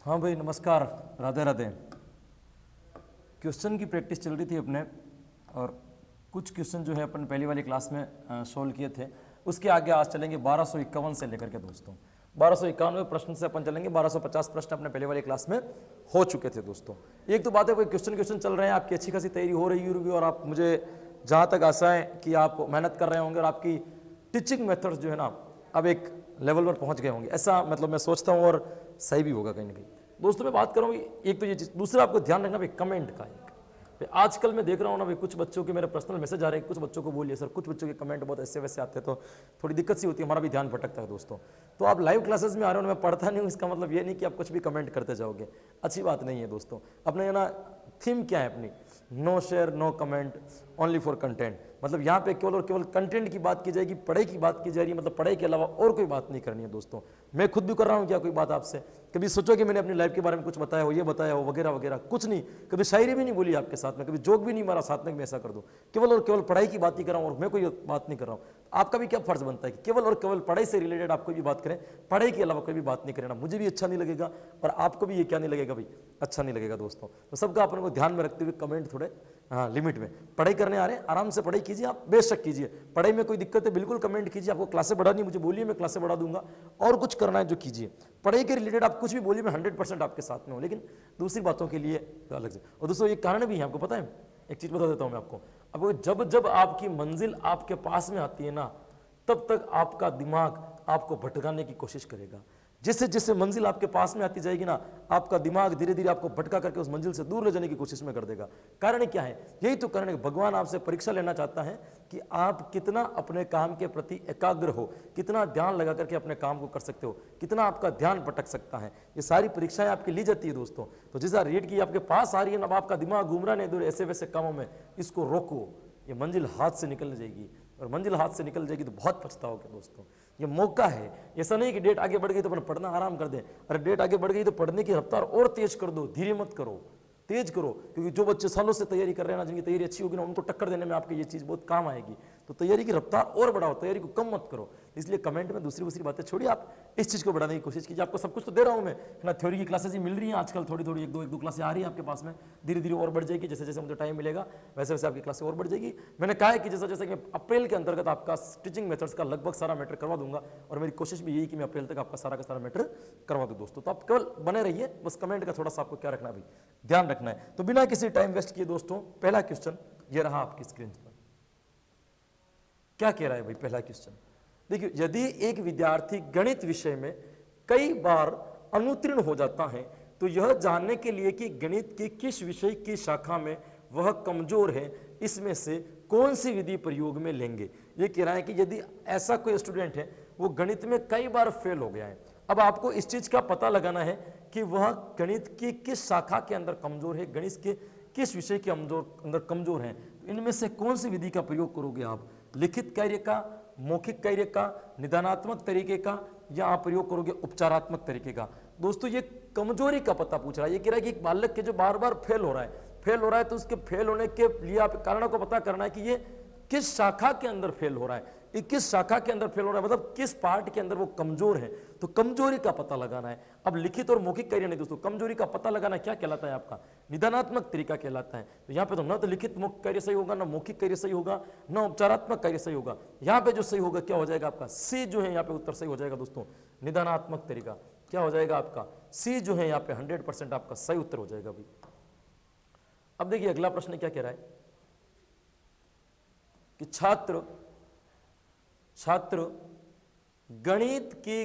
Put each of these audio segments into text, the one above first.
हाँ भाई नमस्कार, राधे राधे। क्वेश्चन की प्रैक्टिस चल रही थी अपने, और कुछ क्वेश्चन जो है अपन पहली वाली क्लास में सोल्व किए थे। उसके आगे आज चलेंगे 1251 से लेकर के दोस्तों 1251 प्रश्न से अपन चलेंगे। 1250 प्रश्न अपने पहले वाली क्लास में हो चुके थे दोस्तों। एक तो बात है, क्वेश्चन चल रहे हैं, आपकी अच्छी खासी तैयारी हो रही होगी, और आप मुझे जहाँ तक आशा है कि आप मेहनत कर रहे होंगे और आपकी टीचिंग मेथड्स जो है ना अब एक लेवल पर पहुंच गए होंगे, ऐसा मतलब मैं सोचता हूँ, और सही भी होगा कहीं ना कहीं। दोस्तों मैं बात कर रहा हूँ एक तो ये चीज़, दूसरा आपको ध्यान रखना भाई कमेंट का। एक आजकल मैं देख रहा हूँ ना भाई, कुछ बच्चों के मेरे पर्सनल मैसेज आ रहे हैं, कुछ बच्चों को बोलिए सर, कुछ बच्चों के कमेंट बहुत ऐसे वैसे आते हैं, तो थोड़ी दिक्कत सी होती है, हमारा भी ध्यान भटकता है दोस्तों। तो आप लाइव क्लासेस में आ रहे हो, मैं पढ़ता नहीं हूँ, इसका मतलब ये नहीं कि आप कुछ भी कमेंट करते जाओगे, अच्छी बात नहीं है दोस्तों। अपने ना थीम क्या है अपनी, no share no comment only for content. मतलब यहाँ पे केवल और केवल कंटेंट की बात की जाएगी, पढ़ाई की बात की जा रही है, मतलब पढ़ाई के अलावा और कोई बात नहीं करनी है दोस्तों। मैं खुद भी कर रहा हूँ क्या कोई बात आपसे, कभी सोचो कि मैंने अपनी लाइफ के बारे में कुछ बताया हो, ये बताया हो वगैरह वगैरह, कुछ नहीं। कभी शायरी भी नहीं बोली आपके साथ में, कभी जोक भी नहीं मारा साथ में, मैं ऐसा कर दूँ। केवल और केवल पढ़ाई की बात ही कर रहा हूँ, और मैं कोई बात नहीं कर रहा हूँ। आपका भी क्या फर्ज बनता है कि केवल और केवल पढ़ाई से रिलेटेड आप कोई भी बात करें, पढ़ाई के अलावा कोई भी बात नहीं करें ना। मुझे भी अच्छा नहीं लगेगा और आपको भी ये क्या नहीं लगेगा भाई, अच्छा नहीं लगेगा दोस्तों। तो सबका अपने को ध्यान में रखते हुए कमेंट थोड़े हाँ लिमिट में। पढ़ाई करने आ रहे हैं, आराम से पढ़ाई कीजिए, आप बेशक कीजिए, पढ़ाई में कोई दिक्कत है बिल्कुल कमेंट कीजिए। आपको क्लासें बढ़ानी मुझे बोलिए, मैं क्लासें बढ़ा दूंगा, और कुछ करना है जो कीजिए। पढ़ाई के रिलेटेड आप कुछ भी बोलिए, मैं 100% आपके साथ में हूँ, लेकिन दूसरी बातों के लिए तो अलग से। और दोस्तों एक कारण भी है, आपको पता है, एक चीज बता देता हूँ मैं आपको जब जब आपकी मंजिल आपके पास में आती है ना, तब तक आपका दिमाग आपको भटकाने की कोशिश करेगा। जैसे जैसे मंजिल आपके पास में आती जाएगी ना, आपका दिमाग धीरे धीरे आपको भटका करके उस मंजिल से दूर ले जाने की कोशिश में कर देगा। कारण क्या है, यही तो कारण है, भगवान आपसे परीक्षा लेना चाहता है कि आप कितना अपने काम के प्रति एकाग्र हो, कितना ध्यान लगा करके अपने काम को कर सकते हो, कितना आपका ध्यान भटक सकता है। ये सारी परीक्षाएं आपकी ली जाती है दोस्तों। तो जिस रेट की आपके पास आ रही है ना, आपका दिमाग घूम रहा नहीं दूर ऐसे वैसे कामों में, इसको रोको, ये मंजिल हाथ से निकल जाएगी, और मंजिल हाथ से निकल जाएगी तो बहुत पछताओगे दोस्तों। ये मौका है, ऐसा नहीं कि डेट आगे बढ़ गई तो अपन पढ़ना आराम कर दें। अरे डेट आगे बढ़ गई तो पढ़ने की रफ्तार और तेज कर दो, धीरे मत करो, तेज करो। क्योंकि जो बच्चे सालों से तैयारी कर रहे हैं ना, जिनकी तैयारी अच्छी होगी ना, उनको टक्कर देने में आपकी ये चीज़ बहुत काम आएगी। तो तैयारी की रफ्तार और बढ़ाओ, तैयारी को कम मत करो। इसलिए कमेंट में दूसरी बातें छोड़िए, आप इस चीज़ को बढ़ाने की कोशिश कीजिए। आपको सब कुछ तो दे रहा हूँ मैं ना, थ्योरी की क्लासेस ही मिल रही हैं आजकल, थोड़ी थोड़ी एक दो क्लासें आ रही हैं आपके पास में, धीरे धीरे और बढ़ जाएगी। जैसे जैसे मुझे टाइम मिलेगा वैसे वैसे आपकी क्लासें और बढ़ जाएगी। मैंने कहा है कि जैसे जैसे कि अप्रैल के अंतर्गत आपका टीचिंग मेथड्स का लगभग सारा मैटर करवा दूंगा, और मेरी कोशिश भी यही कि मैं अप्रैल तक आपका सारा का सारा मैटर करवा दूँ दोस्तों। तो आप केवल बने रहिए, बस कमेंट का थोड़ा सा आपको क्या रखना है भाई, ध्यान रखना है। तो बिना किसी टाइम वेस्ट किए दोस्तों, पहला क्वेश्चन ये रहा आपकी स्क्रीन पर। क्या कह रहा है भाई पहला क्वेश्चन, देखिए, यदि एक विद्यार्थी गणित विषय में कई बार अनुत्तीर्ण हो जाता है, तो यह जानने के लिए कि गणित की किस विषय की शाखा में वह कमजोर है, इसमें से कौन सी विधि प्रयोग में लेंगे। यह कह रहा है कि यदि ऐसा कोई स्टूडेंट है, वो गणित में कई बार फेल हो गया है, अब आपको इस चीज का पता लगाना है कि वह गणित की किस शाखा के अंदर कमजोर है, गणित के किस विषय के अंदर कमजोर है। इनमें से कौन सी विधि का प्रयोग करोगे आप, लिखित कार्य का, मौखिक कार्य का, निदानात्मक तरीके का, या आप प्रयोग करोगे उपचारात्मक तरीके का। दोस्तों ये कमजोरी का पता पूछ रहा है। ये कह रहा है कि एक बालक के जो बार बार फेल हो रहा है, तो उसके फेल होने के लिए आप कारणों को पता करना है कि ये किस शाखा के अंदर फेल हो रहा है, ये किस शाखा के अंदर फेल हो रहा है, मतलब किस पार्ट के अंदर वो कमजोर है। तो कमजोरी का पता लगाना है। अब लिखित और मौखिक कार्य नहीं दोस्तों, कमजोरी का पता लगाना क्या कहलाता है, आपका निदानात्मक तरीका कहलाता है। तो यहाँ पे तो ना तो लिखित कार्य सही होगा, ना मौखिक कार्य सही होगा, ना उपचारात्मक कार्य सही होगा। यहाँ पे जो सही होगा क्या हो जाएगा आपका, सी जो है यहाँ पे उत्तर सही हो जाएगा दोस्तों। निदानात्मक तरीका क्या हो जाएगा आपका, सी जो है यहाँ पे 100% आपका सही उत्तर हो जाएगा भाई। अब देखिए अगला प्रश्न क्या कह रहा है कि छात्र गणित की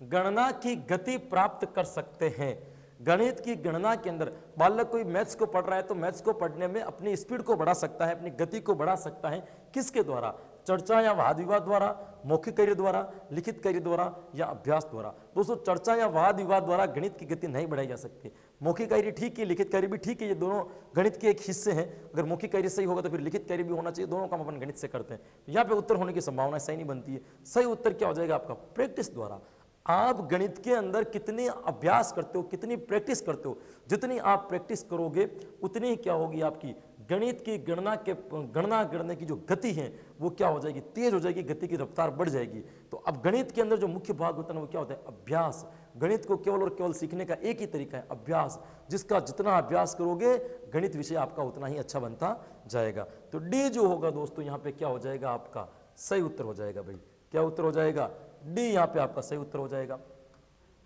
गणना की गति प्राप्त कर सकते हैं। गणित की गणना के अंदर बालक कोई मैथ्स को पढ़ रहा है, तो मैथ्स को पढ़ने में अपनी स्पीड को बढ़ा सकता है, अपनी गति को बढ़ा सकता है। किसके द्वारा, चर्चा या वाद विवाद द्वारा, मौखिक कार्य द्वारा, लिखित कार्य द्वारा, या अभ्यास द्वारा। दोस्तों चर्चा या वाद विवाद द्वारा गणित की गति नहीं बढ़ाई जा सकती। मौखिक कार्य ठीक है, लिखित कार्य भी ठीक है, ये दोनों गणित के एक हिस्से हैं। अगर मौखिक कार्य सही होगा तो फिर लिखित कार्य भी होना चाहिए, दोनों काम अपन गणित से करते हैं। यहाँ पे उत्तर होने की संभावना सही नहीं बनती है। सही उत्तर क्या हो जाएगा आपका, प्रैक्टिस द्वारा। आप गणित के अंदर कितने अभ्यास करते हो, कितनी प्रैक्टिस करते हो, जितनी आप प्रैक्टिस करोगे उतनी क्या होगी आपकी गणित की गणना करने की जो गति है वो क्या हो जाएगी, तेज हो जाएगी, गति की रफ्तार बढ़ जाएगी। तो अब गणित के अंदर जो मुख्य भाग होता है ना वो क्या होता है, अभ्यास। गणित को केवल और केवल सीखने का एक ही तरीका है, अभ्यास। जिसका जितना अभ्यास करोगे गणित विषय आपका उतना ही अच्छा बनता जाएगा। तो डी जो होगा दोस्तों यहाँ पे क्या हो जाएगा, आपका सही उत्तर हो जाएगा। भाई क्या उत्तर हो जाएगा, डी यहाँ पे आपका सही उत्तर हो जाएगा।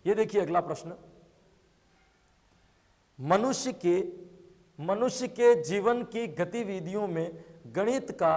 ये देखिए अगला प्रश्न, मनुष्य के जीवन की गतिविधियों में गणित का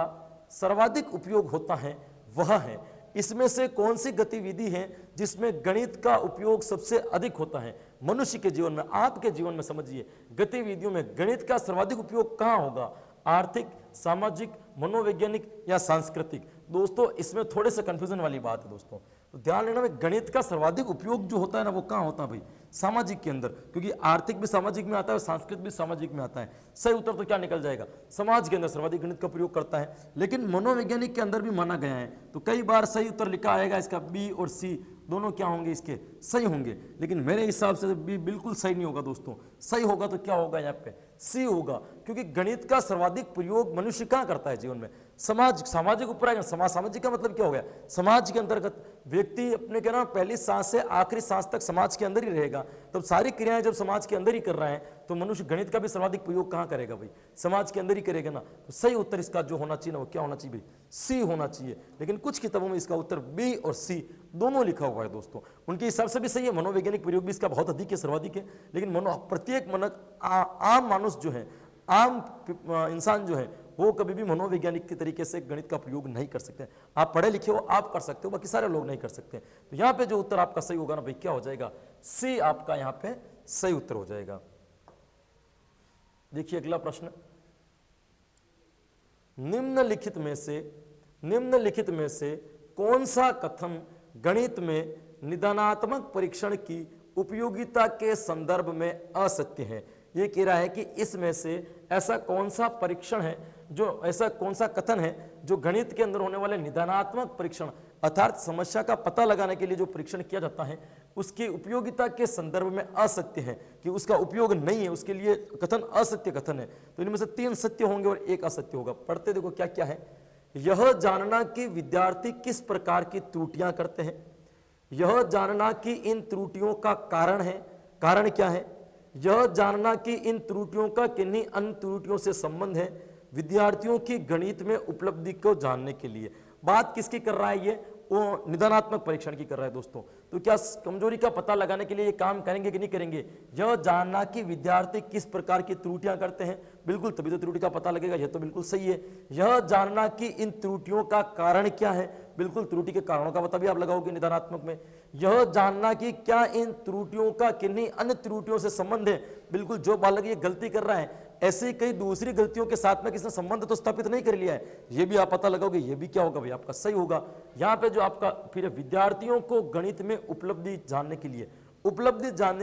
सर्वाधिक उपयोग होता है, वह है, इसमें से कौन सी गतिविधि है जिसमें गणित का उपयोग सबसे अधिक होता है। मनुष्य के जीवन में, आपके जीवन में समझिए, गतिविधियों में गणित का सर्वाधिक उपयोग कहां होगा, आर्थिक, सामाजिक, मनोवैज्ञानिक या सांस्कृतिक। दोस्तों इसमें थोड़े से कंफ्यूजन वाली बात है दोस्तों, तो ध्यान लेना में गणित का सर्वाधिक उपयोग जो होता है ना वो कहाँ होता है भाई, सामाजिक के अंदर, क्योंकि आर्थिक भी सामाजिक में आता है और सांस्कृतिक भी सामाजिक में आता है। सही उत्तर तो क्या निकल जाएगा, समाज के अंदर सर्वाधिक गणित का प्रयोग करता है। लेकिन मनोवैज्ञानिक के अंदर भी माना गया है, तो कई बार सही उत्तर लिखा आएगा इसका बी और सी दोनों क्या होंगे, इसके सही होंगे। लेकिन मेरे हिसाब से बी बिल्कुल सही नहीं होगा दोस्तों, सही होगा तो क्या होगा यहाँ पे, सी होगा, क्योंकि गणित का सर्वाधिक प्रयोग मनुष्य कहाँ करता है जीवन में, सामाजिक ऊपर आएगा। सामाजिक का मतलब क्या हो गया, समाज के अंतर्गत व्यक्ति अपने क्या ना पहली सांस से आखिरी सांस तक समाज के अंदर ही रहेगा, तब सारी क्रियाएं जब समाज के अंदर ही कर रहा है तो मनुष्य गणित का भी सर्वाधिक प्रयोग कहाँ करेगा भाई, समाज के अंदर ही करेगा ना। तो सही उत्तर इसका जो होना चाहिए ना वो क्या होना चाहिए भाई, सी होना चाहिए। लेकिन कुछ किताबों में इसका उत्तर बी और सी दोनों लिखा हुआ है दोस्तों, उनके हिसाब से भी सही है। मनोवैज्ञानिक प्रयोग भी इसका बहुत अधिक है, सर्वाधिक है। लेकिन प्रत्येक आम मानुष जो है, आम इंसान जो है वो कभी भी मनोवैज्ञानिक के तरीके से गणित का प्रयोग नहीं कर सकते। आप पढ़े लिखे हो आप कर सकते हो, बाकी सारे लोग नहीं कर सकते। तो यहाँ पे जो उत्तर आपका सही होगा ना भाई क्या हो जाएगा, सी आपका यहाँ पे सही उत्तर हो जाएगा। देखिए अगला प्रश्न, निम्नलिखित में से कौन सा कथन गणित में निदानात्मक परीक्षण की उपयोगिता के संदर्भ में असत्य है। ये कह रहा है कि इसमें से ऐसा कौन सा परीक्षण है, जो ऐसा कौन सा कथन है जो गणित के अंदर होने वाले निदानात्मक परीक्षण अर्थात समस्या का पता लगाने के लिए जो परीक्षण किया जाता है उसकी उपयोगिता के संदर्भ में असत्य है, कि उसका उपयोग नहीं है, उसके लिए कथन असत्य कथन है। तो इनमें से 3 सत्य होंगे और 1 असत्य होगा। पढ़ते देखो क्या क्या है। यह जानना कि विद्यार्थी किस प्रकार की त्रुटियां करते हैं, यह जानना कि इन त्रुटियों का कारण है, कारण क्या है, यह जानना कि इन त्रुटियों का किन्हीं अन्य त्रुटियों से संबंध है, विद्यार्थियों की गणित में उपलब्धि को जानने के लिए। बात किसकी कर रहा है ये, वो निदानात्मक परीक्षण की कर रहा है दोस्तों। तो क्या कमजोरी का पता लगाने के लिए ये काम करेंगे कि नहीं करेंगे, यह जानना कि विद्यार्थी किस प्रकार की त्रुटियां करते हैं, बिल्कुल तभी तो त्रुटि का पता लगेगा, यह तो बिल्कुल सही है। यह जानना कि इन त्रुटियों का कारण क्या है, बिल्कुल त्रुटि के कारणों का पता भी आप लगाओगे निदानात्मक में। यह जानना कि क्या इन त्रुटियों का किन्हीं अन्य त्रुटियों से संबंध है, बिल्कुल जो बालक ये गलती कर रहा है ऐसे कई दूसरी गलतियों के साथ में किसने संबंध तो स्थापित नहीं कर लिया है, ये भी आप पता लगाओगे, ये भी क्या होगा भाई आपका सही होगा। यहाँ पे जो आपका फिर विद्यार्थियों को गणित में उपलब्धि जानने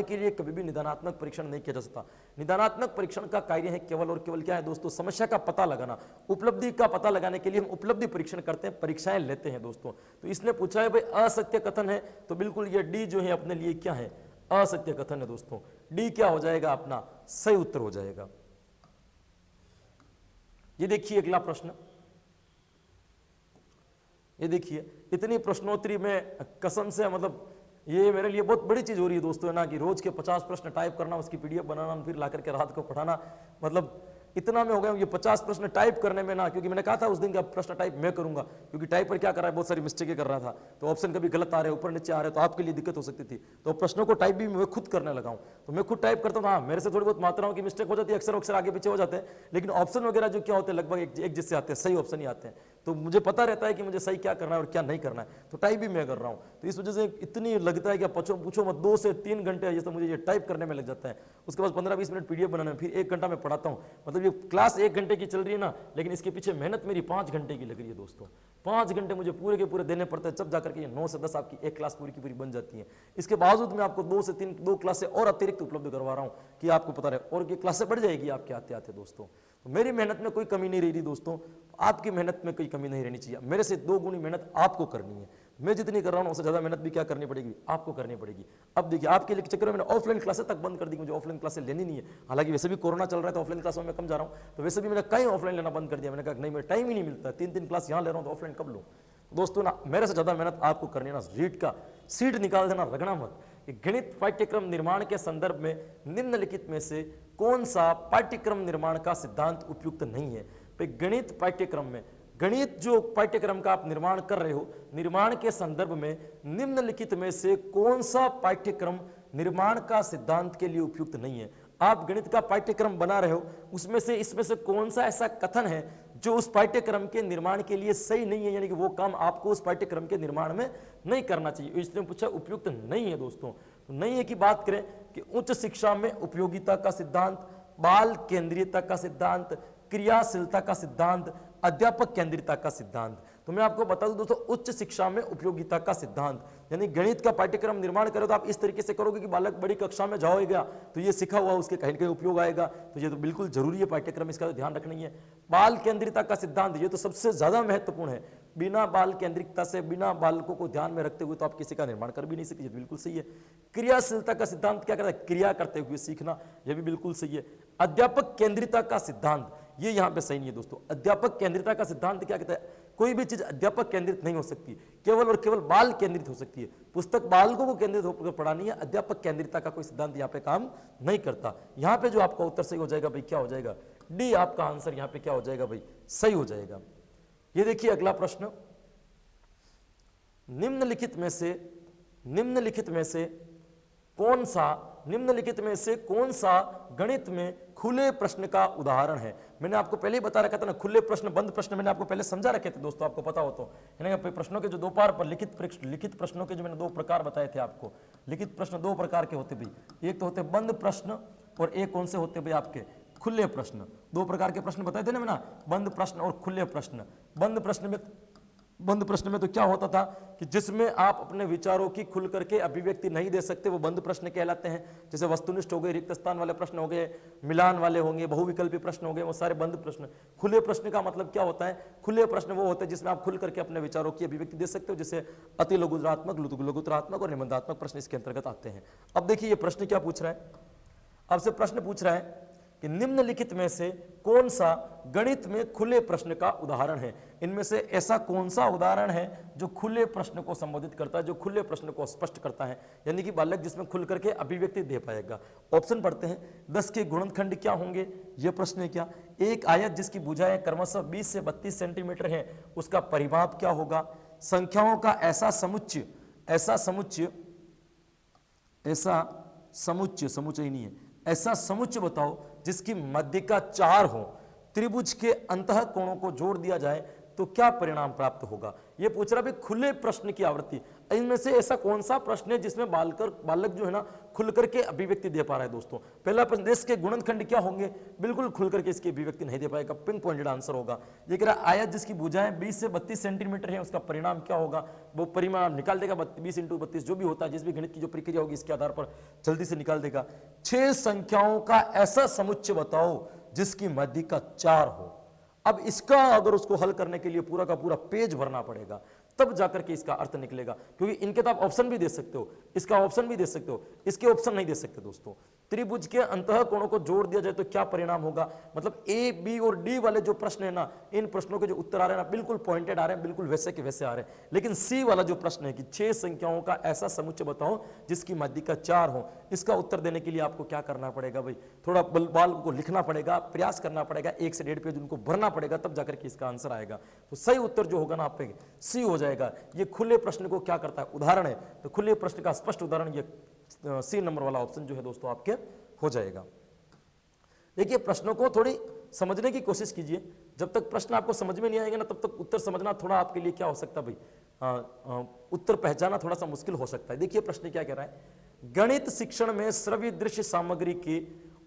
के लिए कभी भी निदानात्मक परीक्षण नहीं किया जा सकता। निदानात्मक परीक्षण का कार्य है केवल और केवल क्या है दोस्तों, समस्या का पता लगाना। उपलब्धि का पता लगाने के लिए हम उपलब्धि परीक्षण करते हैं, परीक्षाएं लेते हैं दोस्तों। तो इसने पूछा है भाई असत्य कथन है, तो बिल्कुल ये डी जो है अपने लिए क्या है, असत्य कथन है दोस्तों। डी क्या हो जाएगा, अपना सही उत्तर हो जाएगा। ये देखिए अगला प्रश्न, ये देखिए इतनी प्रश्नोत्तरी में कसम से मतलब ये मेरे लिए बहुत बड़ी चीज हो रही है दोस्तों, है ना, कि रोज के 50 प्रश्न टाइप करना, उसकी पीडीएफ बनाना, फिर ला करके रात को पढ़ाना, मतलब इतना में हो गया ये 50 प्रश्न टाइप करने में ना, क्योंकि मैंने कहा था उस दिन का प्रश्न टाइप मैं करूंगा, क्योंकि टाइप पर क्या कर रहा है बहुत सारी मिस्टेकें कर रहा था, तो ऑप्शन कभी गलत आ रहे ऊपर नीचे आ रहे, तो आपके लिए दिक्कत हो सकती थी। तो प्रश्नों को टाइप भी मैं खुद करने लगा हूं, तो मैं खुद टाइप करता हूं। हाँ, मेरे से थोड़ी बहुत मात्राओं की मिस्टेक हो जाती है, अक्सर आगे पीछे हो जाते हैं, लेकिन ऑप्शन वगैरह जो क्या होते हैं लगभग एक जैसे आते हैं, सही ऑप्शन ही आते हैं। तो मुझे पता रहता है कि मुझे सही क्या करना है और क्या नहीं करना है, तो टाइप भी मैं कर रहा हूं। तो इस वजह से इतनी लगता है कि पूछो मत, 2 से 3 घंटे जैसे मुझे ये टाइप करने में लग जाता है। उसके बाद 15-20 मिनट पीडीएफ बनाने में, फिर 1 घंटा मैं पढ़ाता हूं। मतलब ये क्लास 1 घंटे की चल रही है ना, लेकिन इसके पीछे मेहनत मेरी 5 घंटे की लग रही है दोस्तों। 5 घंटे मुझे पूरे के पूरे देने पड़ते हैं, जब जाकर के ये 9 से 10 आपकी एक क्लास पूरी की पूरी बन जाती है। इसके बावजूद मैं आपको 2 से 3 क्लासें और अतिरिक्त उपलब्ध करवा रहा हूं कि आपको पता रहे, और ये क्लासें बढ़ जाएगी आपके आते आते दोस्तों। तो मेरी मेहनत में कोई कमी नहीं रह रही दोस्तों, आपकी मेहनत में कोई कमी नहीं रहनी चाहिए। मेरे से 2 गुनी मेहनत आपको करनी है। मैं जितनी कर रहा हूँ उससे ज़्यादा मेहनत भी क्या करनी पड़ेगी, आपको करनी पड़ेगी। अब देखिए आपके लिए चक्कर में मैंने ऑफलाइन क्लासेस तक बंद कर दी, मुझे ऑफलाइन क्लासेस लेनी नहीं है। हालांकि वैसे भी कोरोना चल रहा है तो ऑफलाइन क्लासों में कम जा रहा हूँ, तो वैसे भी मैंने कहीं ऑफलाइन लेना बंद कर दिया। मैंने कहा नहीं, मेरा टाइम ही नहीं मिलता, 3 क्लास यहाँ ले रहा हूँ तो ऑफलाइन कब लूँ। दोस्तों ना, मेरे से ज़्यादा मेहनत आपको करनी है ना, रीट का सीट निकाल देना, रगड़ा मत। गणित पाठ्यक्रम निर्माण के संदर्भ में निम्नलिखित में से कौन सा पाठ्यक्रम निर्माण का सिद्धांत उपयुक्त नहीं है। भाई गणित पाठ्यक्रम में, गणित जो पाठ्यक्रम का आप निर्माण कर रहे हो, निर्माण के संदर्भ में निम्नलिखित में से कौन सा पाठ्यक्रम निर्माण का सिद्धांत के लिए उपयुक्त नहीं है। आप गणित का पाठ्यक्रम बना रहे हो, उसमें से इसमें से कौन सा ऐसा कथन है जो उस पाठ्यक्रम के निर्माण के लिए सही नहीं है, यानी कि वो काम आपको उस पाठ्यक्रम के निर्माण में नहीं करना चाहिए। इसने पूछा उपयुक्त नहीं है दोस्तों, तो नहीं है की बात करें कि उच्च शिक्षा में उपयोगिता का सिद्धांत, बाल केंद्रीयता का सिद्धांत, क्रियाशीलता का सिद्धांत, अध्यापक केंद्रिता का सिद्धांत। तो मैं आपको बता दूं दोस्तों, उच्च शिक्षा में उपयोगिता का सिद्धांत, यानी गणित का पाठ्यक्रम निर्माण करो तो आप इस तरीके से करोगे कि बालक बड़ी कक्षा में जाओगा तो ये सीखा हुआ उसके कहीं ना कहीं उपयोग आएगा, तो ये तो बिल्कुल जरूरी है पाठ्यक्रम, इसका तो ध्यान रखना ही है। बाल केंद्रिता का सिद्धांत, ये तो सबसे ज्यादा महत्वपूर्ण है। बिना बाल केंद्रितता से, बिना बालकों को ध्यान में रखते हुए तो आप किसी का निर्माण कर भी नहीं सकते, बिल्कुल सही है। क्रियाशीलता का सिद्धांत क्या कहता है, क्रिया करते हुए सीखना, यह भी बिल्कुल सही है। अध्यापक केंद्रिता का सिद्धांत, ये यहां पे सही नहीं है दोस्तों। अध्यापक केंद्रिता का सिद्धांत क्या कहता है, कोई भी चीज अध्यापक केंद्रित नहीं हो सकती, केवल और केवल बाल केंद्रित हो सकती है। पुस्तक बालकों को केंद्रित होकर पढ़ानी है, अध्यापक केंद्रिता का कोई सिद्धांत यहाँ पे काम नहीं करता। यहाँ पे जो आपका उत्तर सही हो जाएगा भाई, क्या हो जाएगा, डी आपका आंसर यहाँ पे क्या हो जाएगा भाई, सही हो जाएगा। ये देखिए अगला प्रश्न, निम्नलिखित में से कौन सा गणित में खुले प्रश्न का उदाहरण है। मैंने आपको पहले ही बता रखा था ना, खुले प्रश्न बंद प्रश्न मैंने आपको पहले समझा रखे थे दोस्तों, आपको पता हो तो। प्रश्नों के जो दो पार पर लिखित प्रश्नों के जो मैंने 2 प्रकार बताए थे आपको। लिखित प्रश्न 2 प्रकार के होते भाई, एक तो होते बंद प्रश्न और एक कौन से होते भाई आपके खुले प्रश्न। 2 प्रकार के प्रश्न बताए थे ना मैंने, बंद प्रश्न और खुले प्रश्न। बंद प्रश्न में तो क्या होता था कि जिसमें आप अपने विचारों की खुल करके अभिव्यक्ति नहीं दे सकते, वो बंद प्रश्न कहलाते हैं। जैसे वस्तुनिष्ठ हो गए, रिक्त स्थान वाले प्रश्न हो गए, मिलान वाले होंगे, बहुविकल्पी प्रश्न हो गए, वो सारे बंद प्रश्न। खुले प्रश्न का मतलब क्या होता है, खुले प्रश्न वो होते हैं जिसमें आप खुल करके अपने विचारों की अभिव्यक्ति दे सकते हो, जैसे अति लघुतरात्मक, लघुतरात्मक और निबंधात्मक प्रश्न इसके अंतर्गत आते हैं। अब देखिए ये प्रश्न क्या पूछ रहा है, आपसे प्रश्न पूछ रहा है कि निम्नलिखित में से कौन सा गणित में खुले प्रश्न का उदाहरण है। इनमें से ऐसा कौन सा उदाहरण है जो खुले प्रश्न को संबोधित करता है, जो खुले प्रश्न को स्पष्ट करता है, यानी कि बालक जिसमें खुल करके अभिव्यक्ति दे पाएगा। ऑप्शन पढ़ते हैं, 10 के गुणनखंड क्या होंगे, यह प्रश्न है क्या। एक आयत जिसकी भुजाएं क्रमशः 20 से 32 सेंटीमीटर है, उसका परिमाप क्या होगा। संख्याओं का ऐसा समुच्चय बताओ जिसकी मध्यिका 4 हो, त्रिभुज के अंतः कोणों को जोड़ दिया जाए तो क्या परिणाम प्राप्त होगा। यह पूछ रहा है खुले प्रश्न की आवृत्ति, इनमें से ऐसा कौन सा प्रश्न है जिसमें बालक जो है ना खुल करके अभिव्यक्ति दे पा रहा है। दोस्तों पहला प्रश्न, देश के गुणनखंड क्या होंगे, बिल्कुल खुल करके इसकी अभिव्यक्ति नहीं दे पाएगा, पिन पॉइंटेड आंसर होगा। ये कह रहा आयत जिसकी भुजाएं 20 से 32 सेंटीमीटर है, उसका परिणाम क्या होगा, वो परिणाम निकाल देगा। 20 × 32 जो भी होता है, जिस भी गणित की जो प्रक्रिया होगी इसके आधार पर जल्दी से निकाल देगा। 6 संख्याओं का ऐसा समुच्चय बताओ जिसकी मध्यिका 4 हो। अब इसका अगर उसको हल करने के लिए पूरा का पूरा पेज भरना पड़ेगा, तब जाकर के इसका अर्थ निकलेगा, क्योंकि इनके तो आप ऑप्शन भी दे सकते हो, इसका ऑप्शन भी दे सकते हो, इसके ऑप्शन नहीं दे सकते दोस्तों। त्रिभुज के अंतः कोणों को जोड़ दिया जाए तो क्या परिणाम होगा, मतलब ए, बी और डी वाले जो प्रश्न है ना, इन प्रश्नों के जो उत्तर आ रहे हैं ना, बिल्कुल पॉइंटेड आ रहे हैं, बिल्कुल वैसे के वैसे आ रहे हैं। लेकिन सी वाला जो प्रश्न है कि 6 संख्याओं का ऐसा समुच्चय बताओ जिसकी मध्यिका 4 हो, इसका उत्तर देने के लिए आपको क्या करना पड़ेगा भाई, थोड़ा बाल को लिखना पड़ेगा, प्रयास करना पड़ेगा, 1 से 1.5 पेज उनको भरना पड़ेगा, तब जाकर के इसका आंसर आएगा। तो सही उत्तर जो होगा ना आप पे सी हो जाएगा। ये खुले प्रश्न को क्या करता है, उदाहरण है, तो खुले प्रश्न का स्पष्ट उदाहरण ये सी नंबर वाला ऑप्शन जो है दोस्तों आपके हो जाएगा। देखिए प्रश्नों को थोड़ी समझने की कोशिश कीजिए, जब तक प्रश्न आपको समझ में नहीं आएगा ना, तब तक उत्तर समझना थोड़ा आपके लिए क्या हो सकता है भाई, उत्तर पहचाना थोड़ा सा मुश्किल हो सकता है। देखिए प्रश्न क्या कह रहा है, गणित शिक्षण में श्रव्य दृश्य सामग्री के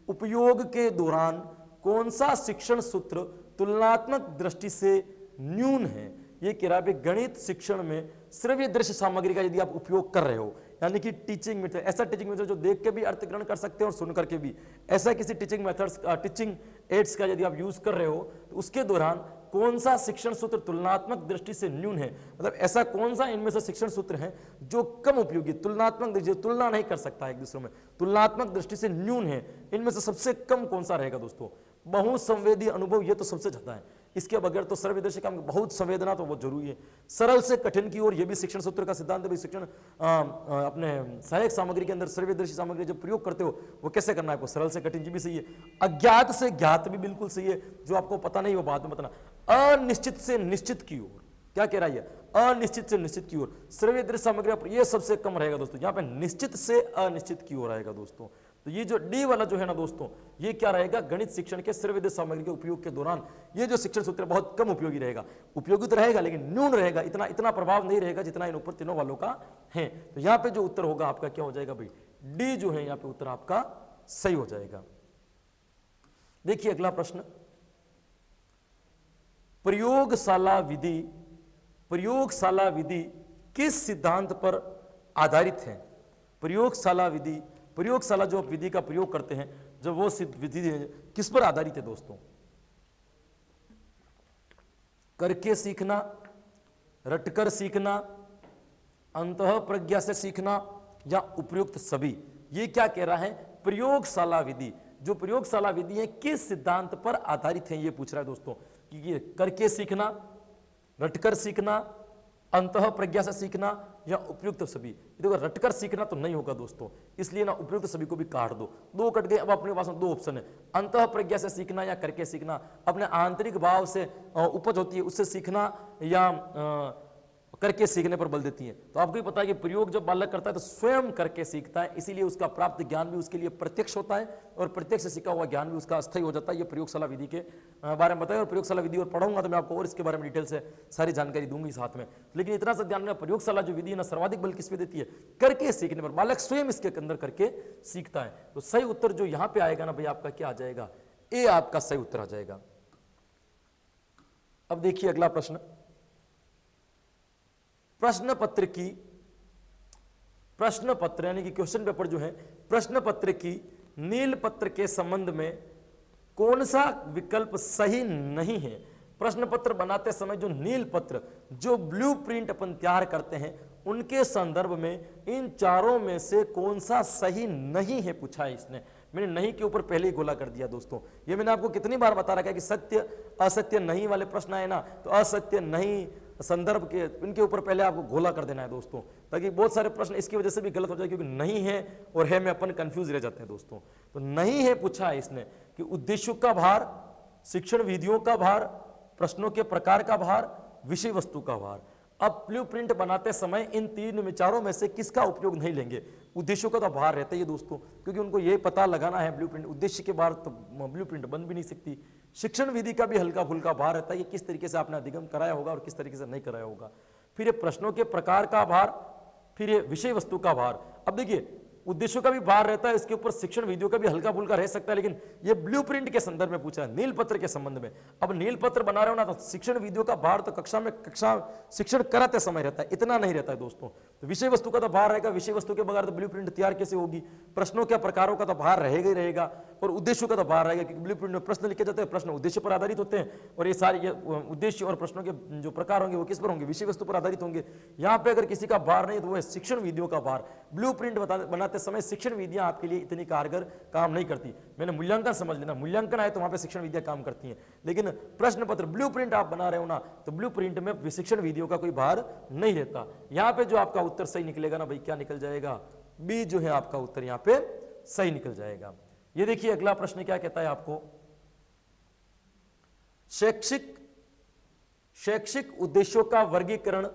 उपयोग के दौरान कौन सा शिक्षण सूत्र तुलनात्मक दृष्टि से न्यून है। ये कह रहा है गणित शिक्षण में श्रव्य दृश्य सामग्री का यदि आप उपयोग कर रहे हो, यानी कि टीचिंग मेथड, ऐसा टीचिंग मेथड जो देख के भी अर्थ ग्रहण कर सकते हैं और सुन करके भी, ऐसा किसी टीचिंग मेथड्स टीचिंग एड्स का यदि आप यूज कर रहे हो, तो उसके दौरान कौन सा शिक्षण सूत्र तुलनात्मक दृष्टि से न्यून है, मतलब ऐसा कौन सा इनमें से शिक्षण सूत्र है जो कम उपयोगी, तुलनात्मक दृष्टि तुलना नहीं कर सकता एक दूसरे में, तुलनात्मक दृष्टि से न्यून है, इनमें से सबसे कम कौन सा रहेगा दोस्तों? बहुसंवेदी अनुभव, ये तो सबसे ज्यादा है, इसके बगैर तो सर्वदर्शी काम, बहुत संवेदना तो बहुत जरूरी है। सरल से कठिन की ओर, ये भी शिक्षण सूत्र का सिद्धांत है। शिक्षण अपने सहायक सामग्री के अंदर सर्वदर्शी सामग्री जब प्रयोग करते हो वो कैसे करना है आपको, सरल से कठिन, ये भी सही है। अज्ञात से ज्ञात भी बिल्कुल सही है, जो आपको पता नहीं वो बाद में बताना। अनिश्चित से निश्चित की ओर, क्या कह रहा है, अनिश्चित से निश्चित की ओर सर्वदर्शी सामग्री, ये सबसे कम रहेगा दोस्तों। यहाँ पे निश्चित से अनिश्चित की ओर आएगा दोस्तों। तो ये जो डी वाला जो है ना दोस्तों, ये क्या रहेगा, गणित शिक्षण के सर्वदर्शी सामग्री के उपयोग के दौरान ये जो शिक्षण सूत्र बहुत कम उपयोगी रहेगा। उपयोगी तो रहेगा लेकिन न्यून रहेगा, इतना प्रभाव नहीं रहेगा जितना इन ऊपर तीनों वालों का है। तो यहाँ पे जो उत्तर होगा आपका क्या हो जाएगा भाई, डी जो है यहाँ पे उत्तर आपका सही हो जाएगा। देखिए अगला प्रश्न, प्रयोगशाला विधि किस सिद्धांत पर आधारित है? प्रयोगशाला जो आप विधि का प्रयोग करते हैं, जब वो विधि किस पर आधारित है दोस्तों? करके सीखना, रटकर सीखना, अंतः प्रज्ञा से सीखना, या उपयुक्त सभी? ये क्या कह रहा है, प्रयोगशाला विधि, जो प्रयोगशाला विधि है किस सिद्धांत पर आधारित है, ये पूछ रहा है दोस्तों। कि ये करके सीखना, रटकर सीखना, अंतः प्रज्ञा से सीखना, या उपयुक्त सभी? देखो रटकर सीखना तो नहीं होगा दोस्तों, इसलिए ना उपयुक्त सभी को भी काट दो, दो कट गए। अब अपने पास में दो ऑप्शन है, अंतः प्रज्ञा से सीखना या करके सीखना। अपने आंतरिक भाव से उपज होती है उससे सीखना, या करके सीखने पर बल देती है। तो आपको ही पता है कि प्रयोग जब बालक करता है तो स्वयं करके सीखता है, इसीलिए उसका प्राप्त ज्ञान भी उसके लिए प्रत्यक्ष होता है, और प्रत्यक्ष से सीखा हुआ ज्ञान भी उसका अस्थायी हो जाता है। ये प्रयोगशाला विधि के बारे में बताया, और प्रयोगशाला विधि और पढ़ाऊंगा तो मैं आपको और इसके बारे में डिटेल से सारी जानकारी दूंगी साथ में। लेकिन इतना सा ध्यान रखना, प्रयोगशाला जो विधि है ना, सर्वाधिक बल किस पे देती है, करके सीखने पर। बालक स्वयं इसके अंदर करके सीखता है। तो सही उत्तर जो यहां पे आएगा ना भाई, आपका क्या आ जाएगा, ए आपका सही उत्तर आ जाएगा। अब देखिए अगला प्रश्न, प्रश्न पत्र यानी कि क्वेश्चन पेपर जो है, प्रश्न पत्र की नील पत्र के संबंध में कौन सा विकल्प सही नहीं है? प्रश्न पत्र बनाते समय जो नील पत्र, जो ब्लूप्रिंट अपन तैयार करते हैं, उनके संदर्भ में इन चारों में से कौन सा सही नहीं है, पूछा है इसने। मैंने नहीं के ऊपर पहले ही गोला कर दिया दोस्तों। ये मैंने आपको कितनी बार बता रखा है कि सत्य असत्य नहीं वाले प्रश्न आए ना, तो असत्य नहीं संदर्भ के इनके ऊपर पहले आपको गोला कर देना है दोस्तों, ताकि बहुत सारे प्रश्न इसकी वजह से भी गलत हो जाए, क्योंकि नहीं है और है में अपन कंफ्यूज रह जाते हैं दोस्तों। तो नहीं है पूछा है इसने कि उद्देश्यों का भार, शिक्षण विधियों का भार, प्रश्नों के प्रकार का भार, विषय वस्तु का भार। अब ब्लूप्रिंट बनाते समय इन तीन विचारों में से किसका उपयोग नहीं लेंगे? उद्देश्यों का तो भार रहता ही है दोस्तों, क्योंकि उनको ये पता लगाना है ब्लूप्रिंट, उद्देश्य के बाहर तो ब्लूप्रिंट बन भी नहीं सकती। शिक्षण विधि का भी हल्का फुल्का भार रहता है, ये किस तरीके से आपने अधिगम कराया होगा और किस तरीके से नहीं कराया होगा। फिर ये प्रश्नों के प्रकार का भार, फिर ये विषय वस्तु का भार। अब देखिए उद्देश्यों का भी भार रहता है, इसके ऊपर शिक्षण विधियों का भी हल्का फुल्का रह सकता है, लेकिन ये ब्लूप्रिंट के संदर्भ में पूछा है, नील पत्र के संबंध में। अब नील पत्र बना रहे हो ना, तो शिक्षण विधियों का भार तो कक्षा शिक्षण कराते समय रहता है, इतना नहीं रहता है दोस्तों। तो विषय वस्तु का तो भार रहेगा, विषय वस्तु के बगैर तो ब्लूप्रिंट तैयार कैसे होगी। प्रश्नों के प्रकारों का तो भार रहेगा ही रहेगा, और उद्देश्यों का तो भार रहेगा, क्योंकि ब्लूप्रिंट में प्रश्न लिखे जाते हैं, प्रश्न उद्देश्य पर आधारित होते हैं, और ये सारे उद्देश्य और प्रश्नों के जो प्रकार होंगे वो किस पर होंगे, विषय वस्तु पर आधारित होंगे। यहाँ पे अगर किसी का भार नहीं तो वो है शिक्षण विधियों का भार। ब्लूप्रिंट बनाते समय शिक्षण विधियां आपके लिए इतनी कारगर काम नहीं करती। मैंने मूल्यांकन समझ लेना, मूल्यांकन आए तो वहां पे शिक्षण विधियां काम करती हैं, लेकिन प्रश्न पत्र ब्लूप्रिंट आप बना रहे हो ना, तो ब्लूप्रिंट में शिक्षण विधियों का कोई भार नहीं रहता। यहां पे जो आपका उत्तर सही निकलेगा ना भाई, क्या निकल जाएगा, बी जो है आपका उत्तर यहां पे सही निकल जाएगा। ये देखिए अगला प्रश्न क्या कहता है आपको, शैक्षिक उद्देश्यों का वर्गीकरण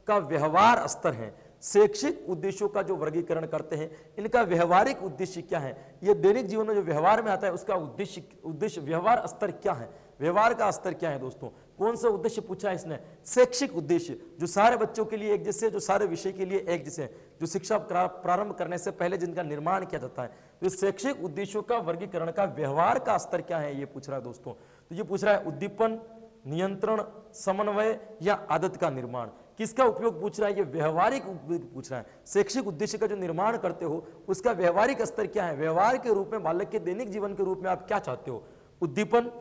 का व्यवहार स्तर है। शैक्षिक उद्देश्यों का जो वर्गीकरण करते हैं, इनका व्यवहारिक उद्देश्य क्या है, ये दैनिक जीवन में जो व्यवहार में आता है उसका उद्देश्य व्यवहार स्तर क्या है, व्यवहार का स्तर क्या है दोस्तों। कौन सा उद्देश्य पूछा है इसने, शैक्षिक उद्देश्य, जो सारे बच्चों के लिए एक जैसे, जो सारे विषय के लिए एक जैसे, जो शिक्षा प्रारंभ करने से पहले जिनका निर्माण किया जाता है। तो शैक्षिक उद्देश्यों का वर्गीकरण का व्यवहार का स्तर क्या है, ये पूछ रहा है दोस्तों। तो ये पूछ रहा है उद्दीपन, नियंत्रण, समन्वय या आदत का निर्माण। किसका उपयोग पूछ रहा है, ये व्यवहारिक उपयोग पूछ रहा है। शैक्षिक उद्देश्य का जो निर्माण करते हो उसका व्यवहारिक स्तर क्या है, व्यवहार के रूप में, बालक के दैनिक जीवन के रूप में आप क्या चाहते हो, उद्दीपन,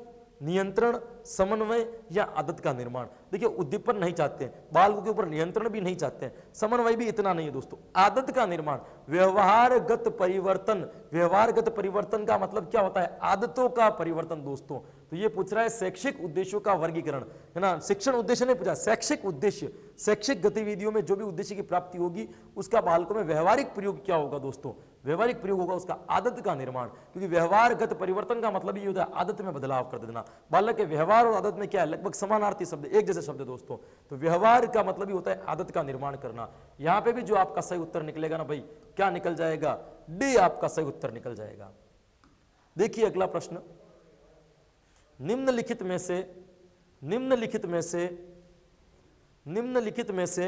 नियंत्रण, समन्वय या आदत का निर्माण। देखिए उद्दीपन नहीं चाहते हैं, बालकों के ऊपर नियंत्रण भी नहीं चाहते हैं, समन्वय भी इतना नहीं है दोस्तों। आदत का निर्माण, व्यवहारगत परिवर्तन। व्यवहारगत परिवर्तन का मतलब क्या होता है? आदतों का परिवर्तन दोस्तों। तो ये पूछ रहा है शैक्षिक उद्देश्यों का वर्गीकरण, है ना। शिक्षण उद्देश्य नहीं पूछा, शैक्षिक उद्देश्य। शैक्षिक गतिविधियों में जो भी उद्देश्य की प्राप्ति होगी उसका बालकों में व्यवहारिक प्रयोग क्या होगा दोस्तों? व्यवहारिक प्रयोग होगा उसका आदत का निर्माण। क्योंकि व्यवहारगत परिवर्तन का मतलब ये होता है आदत में बदलाव कर देना। बालक के व्यवहार और आदत में क्या है? लगभग समानार्थी शब्द, एक जैसे शब्द दोस्तों। तो व्यवहार का मतलब ही होता है आदत का निर्माण करना। यहां पे भी जो आपका सही उत्तर निकलेगा ना भाई, क्या निकल जाएगा? डी आपका सही उत्तर निकल जाएगा। देखिए अगला प्रश्न, निम्नलिखित में से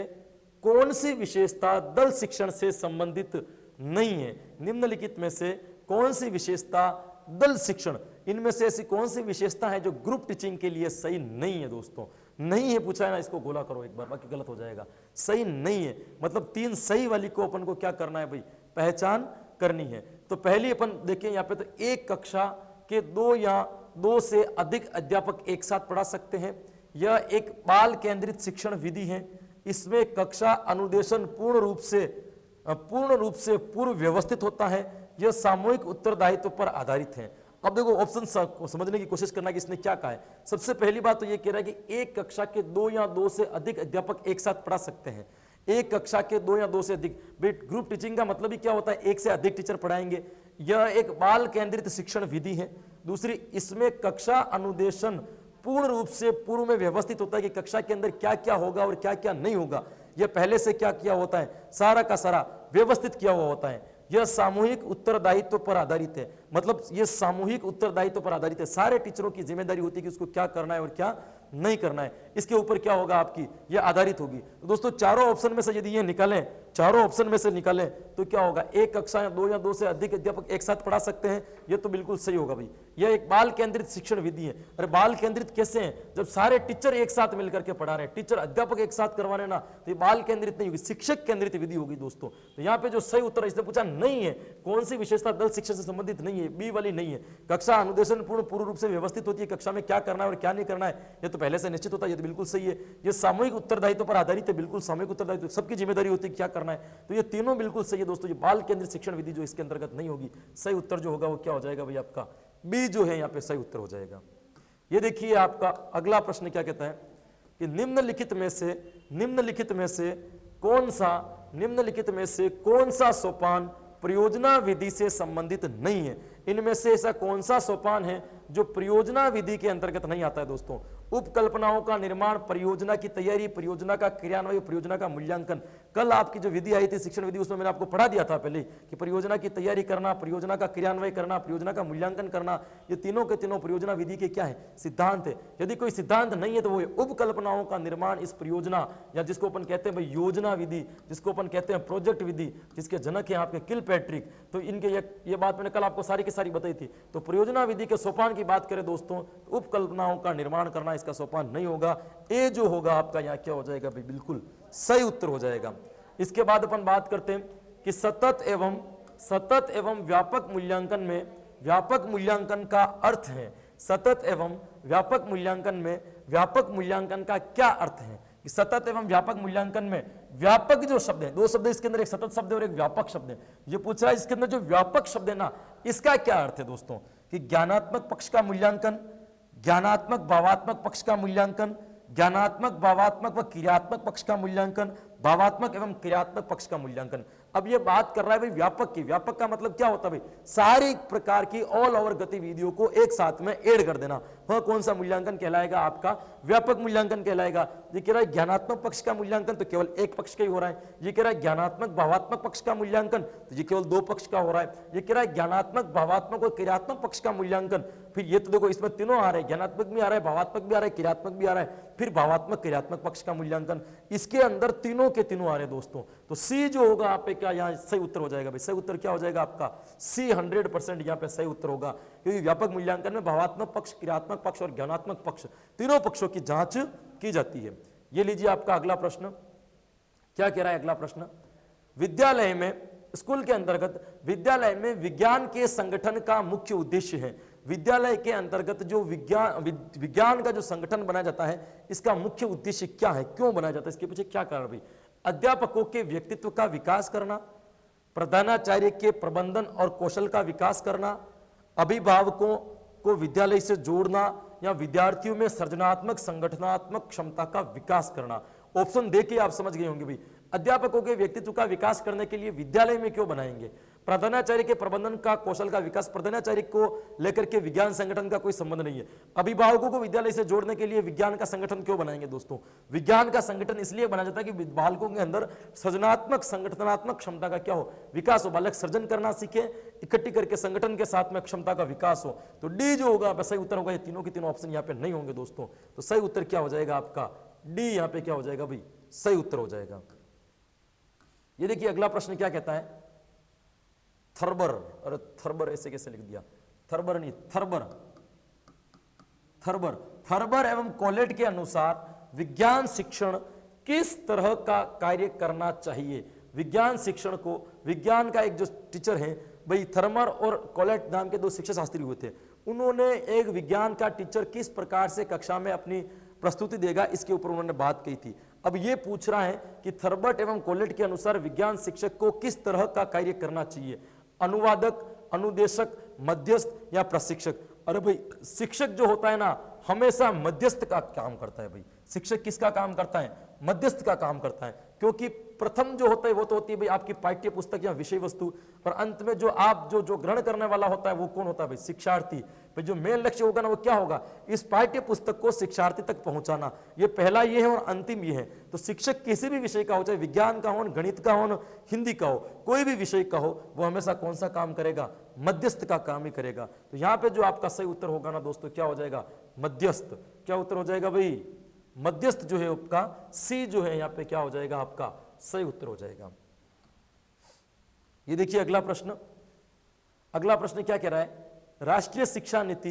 कौन सी विशेषता दल शिक्षण से संबंधित नहीं है? निम्नलिखित में से कौन सी विशेषता दल शिक्षण, इनमें से ऐसी कौन सी विशेषता है जो ग्रुप टीचिंग के लिए सही नहीं है दोस्तों? नहीं है पूछा है ना, इसको गोला करो एक बार, बाकी गलत हो जाएगा। सही नहीं है मतलब 3 सही वाली को अपन को क्या करना है भाई? पहचान करनी है। तो पहली अपन देखिए यहाँ पे, तो एक कक्षा के 2 या 2 से अधिक अध्यापक एक साथ पढ़ा सकते हैं। यह एक बाल केंद्रित शिक्षण विधि है। इसमें कक्षा अनुदेशन पूर्ण रूप से पूर्व व्यवस्थित होता है। यह सामूहिक उत्तरदायित्व पर आधारित है। अब देखो ऑप्शन को समझने की कोशिश करना कि इसने क्या कहा है। सबसे पहली बात तो यह कह रहा है कि एक कक्षा के 2 या 2 से अधिक अध्यापक एक साथ पढ़ा सकते हैं। एक कक्षा के 2 या 2 से अधिक, ग्रुप टीचिंग का मतलब ही क्या होता है? एक से अधिक टीचर पढ़ाएंगे। यह एक बाल केंद्रित शिक्षण विधि है। दूसरी, इसमें कक्षा अनुदेशन पूर्ण रूप से पूर्व में व्यवस्थित होता है कि कक्षा के अंदर क्या क्या होगा और क्या क्या नहीं होगा, यह पहले से क्या किया होता है, सारा का सारा व्यवस्थित किया हुआ होता है। यह सामूहिक उत्तरदायित्व पर आधारित है, मतलब यह सामूहिक उत्तरदायित्व पर आधारित है। सारे टीचरों की जिम्मेदारी होती है कि उसको क्या करना है और क्या नहीं करना है। इसके ऊपर क्या होगा आपकी, यह आधारित होगी। तो दोस्तों चारों ऑप्शन में से यदि ये निकालें, चारों ऑप्शन में से निकालें तो क्या होगा? एक कक्षा या 2 या 2 से अधिक अध्यापक एक साथ पढ़ा सकते हैं, यह तो बिल्कुल सही होगा भाई। यह एक बाल केंद्रित शिक्षण विधि है। अरे बाल केंद्रित कैसे है? जब सारे टीचर एक साथ मिलकर के पढ़ा रहे हैं, टीचर अध्यापक एक साथ करवा रहे हैं ना, तो ये बाल केंद्रित नहीं होगी, शिक्षक केंद्रित विधि होगी दोस्तों। तो यहाँ पे जो सही उत्तर है, इसने पूछा नहीं है कौन सी विशेषता दल शिक्षण से संबंधित नहीं है, बी वाली नहीं है। कक्षा अनुदेशन पूर्ण रूप से व्यवस्थित होती है, कक्षा में क्या करना है और क्या नहीं करना है यह तो पहले से निश्चित होता है, ये बिल्कुल सही है। ये सामूहिक उत्तरदायित्व पर आधारित है, बिल्कुल सामूहिक उत्तरदायित्व, सबकी जिम्मेदारी होती है क्या करना है। तो ये तीनों बिल्कुल सही है दोस्तों। ये बाल केंद्रित शिक्षण विधि जो इसके अंतर्गत नहीं होगी, सही उत्तर जो होगा वो क्या हो जाएगा भाई? आपका बी जो है यहाँ पे सही उत्तर हो जाएगा। ये देखिए आपका अगला प्रश्न क्या कहता है कि निम्नलिखित में से कौन सा सोपान परियोजना विधि से संबंधित नहीं है? इनमें से ऐसा कौन सा सोपान है जो परियोजना विधि के अंतर्गत नहीं आता है दोस्तों? उपकल्पनाओं का निर्माण, परियोजना की तैयारी, परियोजना का क्रियान्वयन, परियोजना का मूल्यांकन। कल आपकी जो विधि आई थी शिक्षण विधि, उसमें मैंने आपको पढ़ा दिया था पहले कि परियोजना की तैयारी करना, परियोजना का क्रियान्वयन करना, परियोजना का मूल्यांकन करना, ये तीनों के तीनों परियोजना विधि के क्या है? सिद्धांत है। यदि कोई सिद्धांत नहीं है तो वो उपकल्पनाओं का निर्माण इस परियोजना, या जिसको अपन कहते हैं भाई योजना विधि, जिसको अपन कहते हैं प्रोजेक्ट विधि, जिसके जनक है आपके किलपैट्रिक। तो इनके ये बात मैंने कल आपको सारी की सारी बताई थी। तो परियोजना विधि के सोपान की बात करें दोस्तों, उपकल्पनाओं का निर्माण करना इसका सोपान नहीं होगा। ए जो होगा आपका यहाँ क्या हो जाएगा भाई? बिल्कुल सही उत्तर हो जाएगा। इसके बाद अपन बात करते हैं कि सतत एवं व्यापक मूल्यांकन में व्यापक मूल्यांकन का अर्थ है। सतत एवं व्यापक मूल्यांकन में व्यापक मूल्यांकन का क्या अर्थ है? कि सतत एवं व्यापक मूल्यांकन में व्यापक जो शब्द है, 2 शब्द इसके अंदर, एक सतत शब्द है और एक व्यापक शब्द है। ये पूछ रहा है इसके अंदर जो व्यापक शब्द है ना, इसका क्या अर्थ है दोस्तों? कि ज्ञानात्मक पक्ष का मूल्यांकन, ज्ञानात्मक भावात्मक पक्ष का मूल्यांकन, ज्ञानात्मक भावात्मक व क्रियात्मक पक्ष का मूल्यांकन, भावात्मक एवं क्रियात्मक पक्ष का मूल्यांकन। अब ये बात कर रहा है भाई व्यापक की। व्यापक का मतलब क्या होता है भाई? सारी प्रकार की ऑल ओवर गतिविधियों को एक साथ में ऐड कर देना। वह कौन सा मूल्यांकन कहलाएगा? आपका व्यापक मूल्यांकन कहलाएगा। ये कह रहा है ज्ञानात्मक पक्ष का मूल्यांकन, तो केवल एक पक्ष का ही हो रहा है। ये कह रहा है ज्ञानात्मक भावात्मक पक्ष का मूल्यांकन, तो ये केवल 2 पक्ष का हो रहा है। ये कह रहा है ज्ञानात्मक भावात्मक और क्रियात्मक पक्ष का मूल्यांकन, फिर ये तो देखो इसमें तीनों आ रहे हैं, ज्ञानात्मक भी आ रहा है, भावात्मक भी आ रहा है, क्रियात्मक भी आ रहा है, फिर भावात्मक क्रियात्मक पक्ष का मूल्यांकन। इसके अंदर तीनों के तीनों आ रहे हैं दोस्तों। तो सी जो होगा आप पे क्या यहाँ सही उत्तर हो जाएगा भाई? सही उत्तर क्या हो जाएगा आपका? सी 100% यहाँ पे सही उत्तर होगा, क्योंकि व्यापक मूल्यांकन में भावात्मक पक्ष, क्रियात्मक पक्ष और ज्ञानात्मक पक्ष, तीनों पक्षों की जांच की जाती है। ये लीजिए आपका अगला प्रश्न क्या कह रहा है? अगला प्रश्न, विद्यालय में, स्कूल के अंतर्गत विद्यालय में विज्ञान के संगठन का मुख्य उद्देश्य है। विद्यालय के अंतर्गत जो विज्ञान का जो संगठन बनाया जाता है, इसका मुख्य उद्देश्य क्या है, क्यों बनाया जाता है, इसके पीछे क्या कारण भाई? अध्यापकों के व्यक्तित्व का विकास करना, प्रधानाचार्य के प्रबंधन और कौशल का विकास करना, अभिभावकों को विद्यालय से जोड़ना या विद्यार्थियों में सृजनात्मक संगठनात्मक क्षमता का विकास करना। ऑप्शन देके आप समझ गए होंगे भाई, अध्यापकों के व्यक्तित्व का विकास करने के लिए विद्यालय में क्यों बनाएंगे? प्रधानाचार्य के प्रबंधन का कौशल का विकास, प्रधानाचार्य को लेकर के विज्ञान संगठन का कोई संबंध नहीं है। अभिभावकों को विद्यालय से जोड़ने के लिए विज्ञान का संगठन क्यों बनाएंगे दोस्तों? विज्ञान का संगठन इसलिए बनाया जाता है कि बालकों के अंदर सृजनात्मक संगठनात्मक क्षमता का क्या हो, विकास हो, बालक सृजन करना सीखे, इकट्ठी करके संगठन के साथ में क्षमता का विकास हो। तो डी जो होगा सही उत्तर होगा। ये तीनों के तीनों ऑप्शन यहाँ पे नहीं होंगे दोस्तों, तो सही उत्तर क्या हो जाएगा आपका? डी यहाँ पे क्या हो जाएगा भाई? सही उत्तर हो जाएगा। ये देखिए अगला प्रश्न क्या कहता है, थर्बर, अरे थर्बर ऐसे कैसे लिख दिया, थर्बर नहीं थर्बर, थर्बर, थर्बर एवं कॉलेट के अनुसार विज्ञान शिक्षण किस तरह का कार्य करना चाहिए? विज्ञान शिक्षण को, विज्ञान का एक जो टीचर है भाई, थर्मर और कॉलेट नाम के दो शिक्षा शास्त्री हुए थे, उन्होंने एक विज्ञान का टीचर किस प्रकार से कक्षा में अपनी प्रस्तुति देगा, इसके ऊपर उन्होंने बात की थी। अब ये पूछ रहा है कि थर्बर्ट एवं कॉलेट के अनुसार विज्ञान शिक्षक को किस तरह का कार्य करना चाहिए? अनुवादक, अनुदेशक, मध्यस्थ या प्रशिक्षक? अरे भाई शिक्षक जो होता है ना, हमेशा मध्यस्थ का काम करता है भाई। शिक्षक किसका काम करता है? मध्यस्थ का काम करता है, क्योंकि प्रथम जो होता है वो तो होती है भाई आपकी पाठ्य पुस्तक या विषय वस्तु, और अंत में जो आप जो ग्रहण करने वाला होता है वो कौन होता है भाई? शिक्षार्थी। भाई जो मेन लक्ष्य होगा ना वो क्या होगा? इस पाठ्य पुस्तक को शिक्षार्थी तक पहुंचाना। ये पहला ये है और अंतिम ये है। तो शिक्षक किसी भी विषय का हो, चाहे विज्ञान का हो, गणित का हो, हिंदी का हो, कोई भी विषय का हो, वो हमेशा कौन सा काम करेगा? मध्यस्थ का काम ही करेगा। तो यहाँ पे जो आपका सही उत्तर होगा ना दोस्तों, क्या हो जाएगा? मध्यस्थ। क्या उत्तर हो जाएगा भाई? मध्यस्थ जो है आपका सी जो है यहाँ पे क्या हो जाएगा? आपका सही उत्तर हो जाएगा। ये देखिए अगला प्रश्न, अगला प्रश्न क्या कह रहा है? राष्ट्रीय शिक्षा नीति,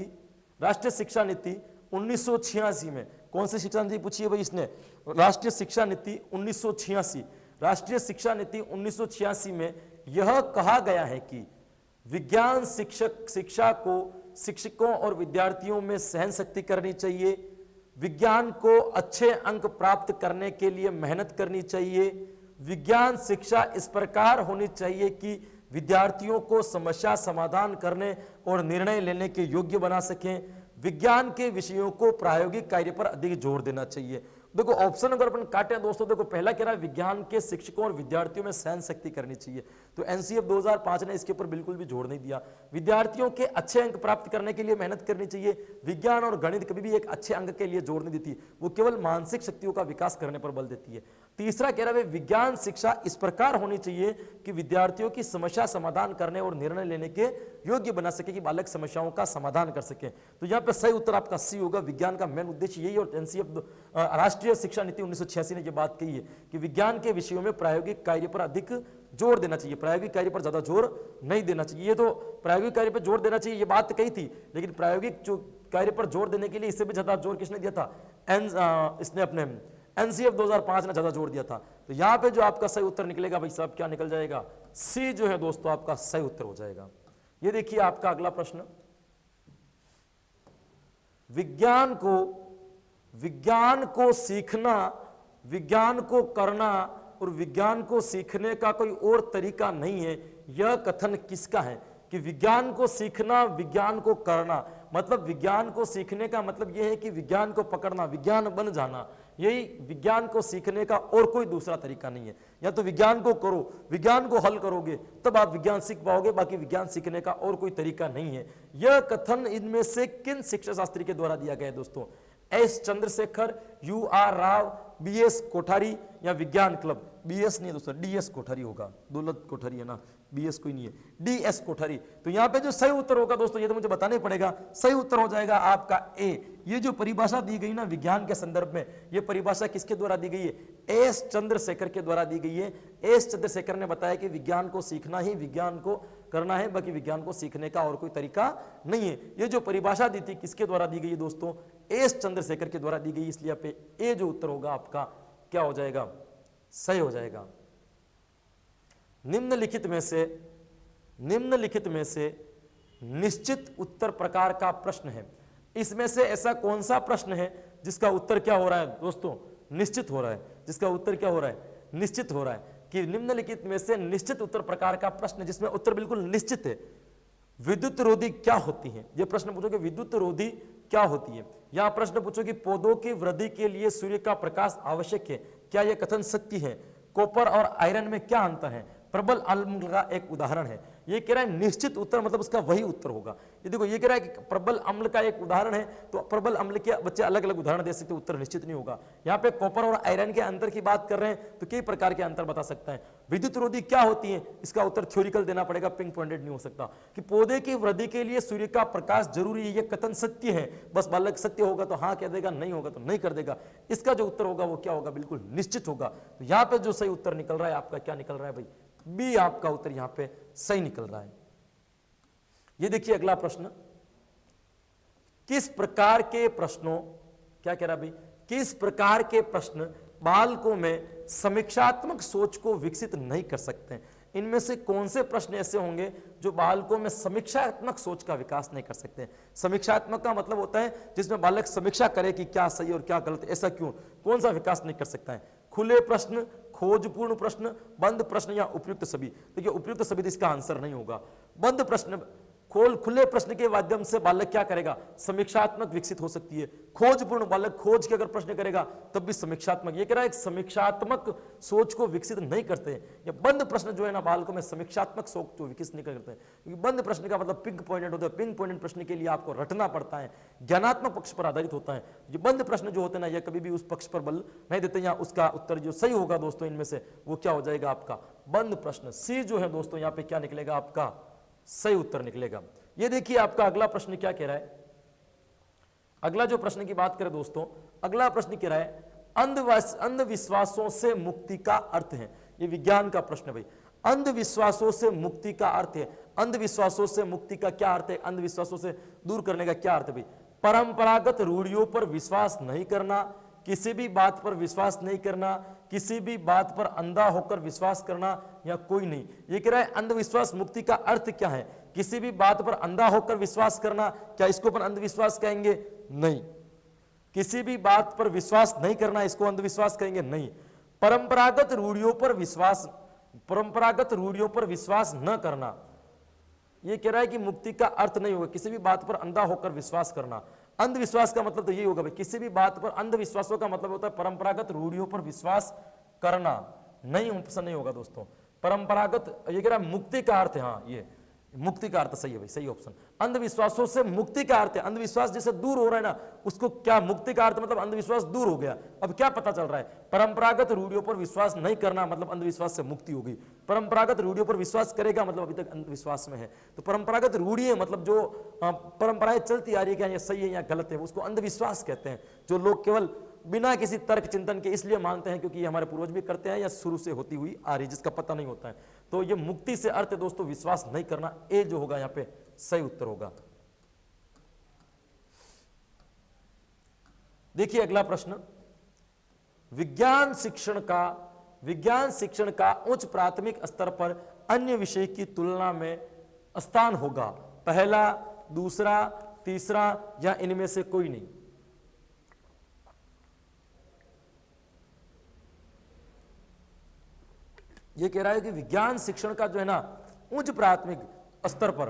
राष्ट्रीय शिक्षा नीति 1986 में कौन सी शिक्षा नीति पूछी है भाई इसने? राष्ट्रीय शिक्षा नीति 1986। राष्ट्रीय शिक्षा नीति 1986 में यह कहा गया है कि विज्ञान शिक्षा को शिक्षकों और विद्यार्थियों में सहन शक्ति करनी चाहिए, विज्ञान को अच्छे अंक प्राप्त करने के लिए मेहनत करनी चाहिए, विज्ञान शिक्षा इस प्रकार होनी चाहिए कि विद्यार्थियों को समस्या समाधान करने और निर्णय लेने के योग्य बना सकें, विज्ञान के विषयों को प्रायोगिक कार्य पर अधिक जोर देना चाहिए। देखो ऑप्शन अगर अपन काटे दोस्तों, देखो पहला कह रहा है विज्ञान के शिक्षकों और विद्यार्थियों में सहन शक्ति करनी चाहिए, तो एनसीएफ 2005 ने इसके ऊपर बिल्कुल भी जोर नहीं दिया। विद्यार्थियों के अच्छे अंक प्राप्त करने के लिए मेहनत करनी चाहिए, विज्ञान और गणित कभी भी एक अच्छे अंक के लिए जोर नहीं देती, वो केवल मानसिक शक्तियों का विकास करने पर बल देती है। तीसरा कह रहा है विज्ञान शिक्षा इस प्रकार होनी चाहिए कि विद्यार्थियों की समस्या समाधान करने और निर्णय लेने के योग्य बना सके, कि बालक समस्याओं का समाधान कर सके। तो यहाँ पे सही उत्तर आपका सी होगा। विज्ञान का मेन उद्देश्य यही, और एनसीएफ राष्ट्रीय शिक्षा नीति 1986 ने ये बात कही है कि विज्ञान के विषयों में प्रायोगिक कार्य पर अधिक जोर देना चाहिए, प्रायोगिक कार्य पर ज्यादा जोर नहीं देना चाहिए। ये तो प्रायोगिक कार्य पर जोर देना चाहिए ये बात कही थी, लेकिन प्रायोगिक जो कार्य पर जोर देने के लिए इससे भी ज्यादा जोर किसने दिया था? इसने अपने एनसीएफ 2005 ने ज्यादा जोर दिया था। तो यहां पे जो आपका सही उत्तर निकलेगा भाई साहब, क्या निकल जाएगा? सी जो है दोस्तों आपका सही उत्तर हो जाएगा। ये देखिए आपका अगला प्रश्न, विज्ञान को सीखना, विज्ञान को करना और विज्ञान को सीखने का कोई और तरीका नहीं है, यह कथन किसका है? कि विज्ञान को सीखना, विज्ञान को करना, मतलब विज्ञान को सीखने का मतलब यह है कि विज्ञान को पकड़ना, विज्ञान बन जाना, यही विज्ञान को सीखने का और कोई दूसरा तरीका नहीं है। या तो विज्ञान को करो, विज्ञान को हल करोगे तब आप विज्ञान सीख पाओगे, बाकी विज्ञान सीखने का और कोई तरीका नहीं है। यह कथन इनमें से किन शिक्षा शास्त्री के द्वारा दिया गया है दोस्तों? S Chandrashekhar, U R Rao, B S Kothari या विज्ञान क्लब? बी एस नहीं है दोस्तों, डी एस कोठारी होगा, दौलत कोठारी है ना, बी एस कोई नहीं है, डी एस कोठारी। तो यहां पे जो सही उत्तर होगा दोस्तों, ये तो मुझे बताना ही पड़ेगा, सही उत्तर हो जाएगा आपका ए। ये जो परिभाषा दी गई ना विज्ञान के संदर्भ में, ये परिभाषा किसके द्वारा दी गई है? एस चंद्रशेखर के द्वारा दी गई है। एस चंद्रशेखर ने बताया कि विज्ञान को सीखना ही विज्ञान को करना है, बाकी विज्ञान को सीखने का और कोई तरीका नहीं है। ये जो परिभाषा दी थी किसके द्वारा दी गई है दोस्तों? एस चंद्रशेखर के द्वारा दी गई, इसलिए पे ए जो उत्तर होगा आपका क्या हो जाएगा? सही हो जाएगा। निम्नलिखित में से निश्चित उत्तर प्रकार का प्रश्न है। इसमें से ऐसा कौन सा प्रश्न है जिसका उत्तर क्या हो रहा है दोस्तों, निश्चित हो रहा है, जिसका उत्तर क्या हो रहा है, निश्चित हो रहा है, कि निम्नलिखित में से निश्चित उत्तर प्रकार का प्रश्न जिसमें उत्तर बिल्कुल निश्चित है। विद्युत रोधी क्या होती है, यह प्रश्न पूछोगे विद्युत रोधी क्या होती है। यहां प्रश्न पूछो कि पौधों की वृद्धि के लिए सूर्य का प्रकाश आवश्यक है, क्या यह कथन सत्य है। कॉपर और आयरन में क्या अंतर है, प्रबल अम्ल का एक उदाहरण है। ये कह रहा है निश्चित उत्तर मतलब उसका वही उत्तर होगा। ये देखो ये कह रहा है कि प्रबल अम्ल का एक उदाहरण है, तो प्रबल अम्ल के बच्चे अलग अलग उदाहरण दे सकते, उत्तर निश्चित नहीं होगा। यहाँ पे कॉपर और आयरन के अंतर की बात कर रहे हैं तो कई प्रकार के अंतर बता सकता है। विद्युत रोधी क्या होती है, इसका उत्तर थ्योरिकल देना पड़ेगा, पिंक पॉइंटेड नहीं हो सकता। कि पौधे की वृद्धि के लिए सूर्य का प्रकाश जरूरी है, यह कथन सत्य है। बस बालक सत्य होगा तो हाँ कह देगा, नहीं होगा तो नहीं कर देगा। इसका जो उत्तर होगा वो क्या होगा, बिल्कुल निश्चित होगा। तो यहाँ पे जो सही उत्तर निकल रहा है आपका क्या निकल रहा है भाई, बी आपका उत्तर यहां पे सही निकल रहा है। ये देखिए अगला प्रश्न, किस प्रकार के प्रश्नों, क्या कह रहा भाई, किस प्रकार के प्रश्न बालकों में समीक्षात्मक सोच को विकसित नहीं कर सकते। इनमें से कौन से प्रश्न ऐसे होंगे जो बालकों में समीक्षात्मक सोच का विकास नहीं कर सकते। समीक्षात्मक का मतलब होता है जिसमें बालक समीक्षा करे कि क्या सही और क्या गलत, ऐसा क्यों, कौन सा विकास नहीं कर सकता है। खुले प्रश्न, खोजपूर्ण प्रश्न, बंद प्रश्न या उपयुक्त सभी। देखिए उपयुक्त सभी इसका आंसर नहीं होगा। बंद प्रश्न, खुले प्रश्न के माध्यम से बालक क्या करेगा, समीक्षात्मक विकसित हो सकती है। खोजपूर्ण, बालक खोज के अगर प्रश्न करेगा तब भी समीक्षात्मक। ये कह रहा है समीक्षात्मक सोच को विकसित नहीं करते। ये बंद प्रश्न जो है ना बालकों में समीक्षात्मक सोच को विकसित नहीं करते, क्योंकि बंद प्रश्न का मतलब पिंक पॉइंटेड होता है। पिंक पॉइंटेड प्रश्न के लिए आपको रटना पड़ता है, ज्ञानात्मक पक्ष पर आधारित होता है। ये बंद प्रश्न जो होते हैं ना ये कभी भी उस पक्ष पर बल नहीं देते। यहाँ उसका उत्तर जो सही होगा दोस्तों इनमें से वो क्या हो जाएगा आपका, बंद प्रश्न। सी जो है दोस्तों यहाँ पे क्या निकलेगा, आपका सही उत्तर निकलेगा। ये देखिए आपका अगला प्रश्न क्या कह रहा है। अगला जो प्रश्न की बात करें दोस्तों, अगला प्रश्न कह रहा है अंधविश्वासों से मुक्ति का अर्थ है। ये विज्ञान का प्रश्न है भाई। अंधविश्वासों से मुक्ति का अर्थ है, अंधविश्वासों से मुक्ति का क्या अर्थ है, अंधविश्वासों से दूर करने का क्या अर्थ है भाई। परंपरागत रूढ़ियों पर विश्वास नहीं करना, किसी भी बात पर विश्वास नहीं करना, किसी भी बात पर अंधा होकर विश्वास करना, या कोई नहीं। ये कह रहा है अंधविश्वास मुक्ति का अर्थ क्या है, किसी भी बात पर अंधा होकर विश्वास करना, क्या इसको अपन अंधविश्वास कहेंगे, नहीं। किसी भी बात पर विश्वास नहीं करना, इसको अंधविश्वास कहेंगे, नहीं। परंपरागत रूढ़ियों पर विश्वास, परंपरागत रूढ़ियों पर विश्वास न करना, ये कह रहा है कि मुक्ति का अर्थ नहीं होगा किसी भी बात पर अंधा होकर विश्वास करना। अंधविश्वास का मतलब तो यही होगा भाई, किसी भी बात पर, अंधविश्वासों का मतलब होता है परंपरागत रूढ़ियों पर विश्वास करना, नहीं ऑप्शन नहीं होगा दोस्तों। परंपरागत, ये कह रहा है मुक्ति का अर्थ है, हाँ ये मुक्ति का अर्थ सही है भाई, सही ऑप्शन। अंधविश्वासों से मुक्ति का अर्थ है, अंधविश्वास जैसे दूर हो रहा है ना उसको क्या, मुक्ति का अर्थ मतलब अंधविश्वास दूर हो गया। अब क्या पता चल रहा है, परंपरागत रूढ़ियों पर विश्वास नहीं करना मतलब अंधविश्वास से मुक्ति होगी। परंपरागत रूढ़ियों पर विश्वास करेगा मतलब अभी तक अंधविश्वास में है। तो परंपरागत रूढ़ी है मतलब जो परंपराएं चलती आ रही है, क्या ये सही है या गलत है, उसको अंधविश्वास कहते हैं। जो लोग केवल बिना किसी तर्क चिंतन के इसलिए मानते हैं क्योंकि ये हमारे पूर्वज भी करते हैं या शुरू से होती हुई आ रही, जिसका पता नहीं होता है। तो ये मुक्ति से अर्थ है दोस्तों विश्वास नहीं करना, ए जो होगा यहाँ पे सही उत्तर होगा। देखिए अगला प्रश्न, विज्ञान शिक्षण का उच्च प्राथमिक स्तर पर अन्य विषय की तुलना में स्थान होगा, पहला, दूसरा, तीसरा या इनमें से कोई नहीं। ये कह रहा है कि विज्ञान शिक्षण का जो है ना उच्च प्राथमिक स्तर पर,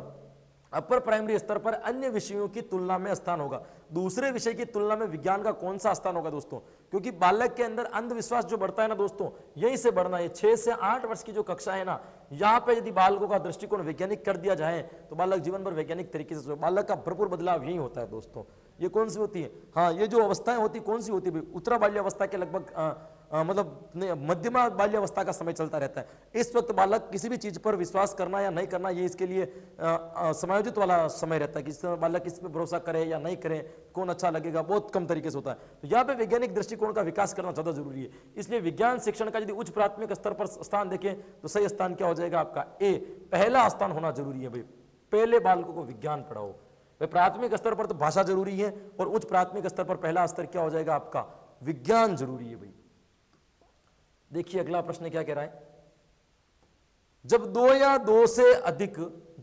अपर प्राइमरी स्तर पर अन्य विषयों की तुलना में स्थान होगा। दूसरे विषय की तुलना में विज्ञान का कौन सा स्थान होगा दोस्तों, क्योंकि बालक के अंदर अंधविश्वास जो बढ़ता है ना दोस्तों यहीं से बढ़ना है। 6 से 8 वर्ष की जो कक्षा है ना, यहाँ पे यदि बालकों का दृष्टिकोण वैज्ञानिक कर दिया जाए तो बालक जीवन भर वैज्ञानिक तरीके से, बालक का भरपूर बदलाव यही होता है दोस्तों। ये कौन सी होती है, हाँ ये जो अवस्थाएं होती कौन सी होती है, उत्तरा बाल्यावस्था के लगभग मतलब मध्यमा बाल्यावस्था का समय चलता रहता है। इस वक्त बालक किसी भी चीज पर विश्वास करना या नहीं करना ये इसके लिए समायोजित वाला समय रहता है कि इस समय बालक किस पे भरोसा करे या नहीं करे, कौन अच्छा लगेगा, बहुत कम तरीके से होता है। तो यहाँ पे वैज्ञानिक दृष्टिकोण का विकास करना ज्यादा जरूरी है। इसलिए विज्ञान शिक्षण का यदि उच्च प्राथमिक स्तर पर स्थान देखें तो सही स्थान क्या हो जाएगा आपका, ए, पहला स्थान होना जरूरी है भाई। पहले बालकों को विज्ञान पढ़ाओ भाई। प्राथमिक स्तर पर तो भाषा जरूरी है और उच्च प्राथमिक स्तर पर पहला स्तर क्या हो जाएगा आपका, विज्ञान जरूरी है भाई। देखिए अगला प्रश्न क्या कह रहा है, जब 2 या 2 से अधिक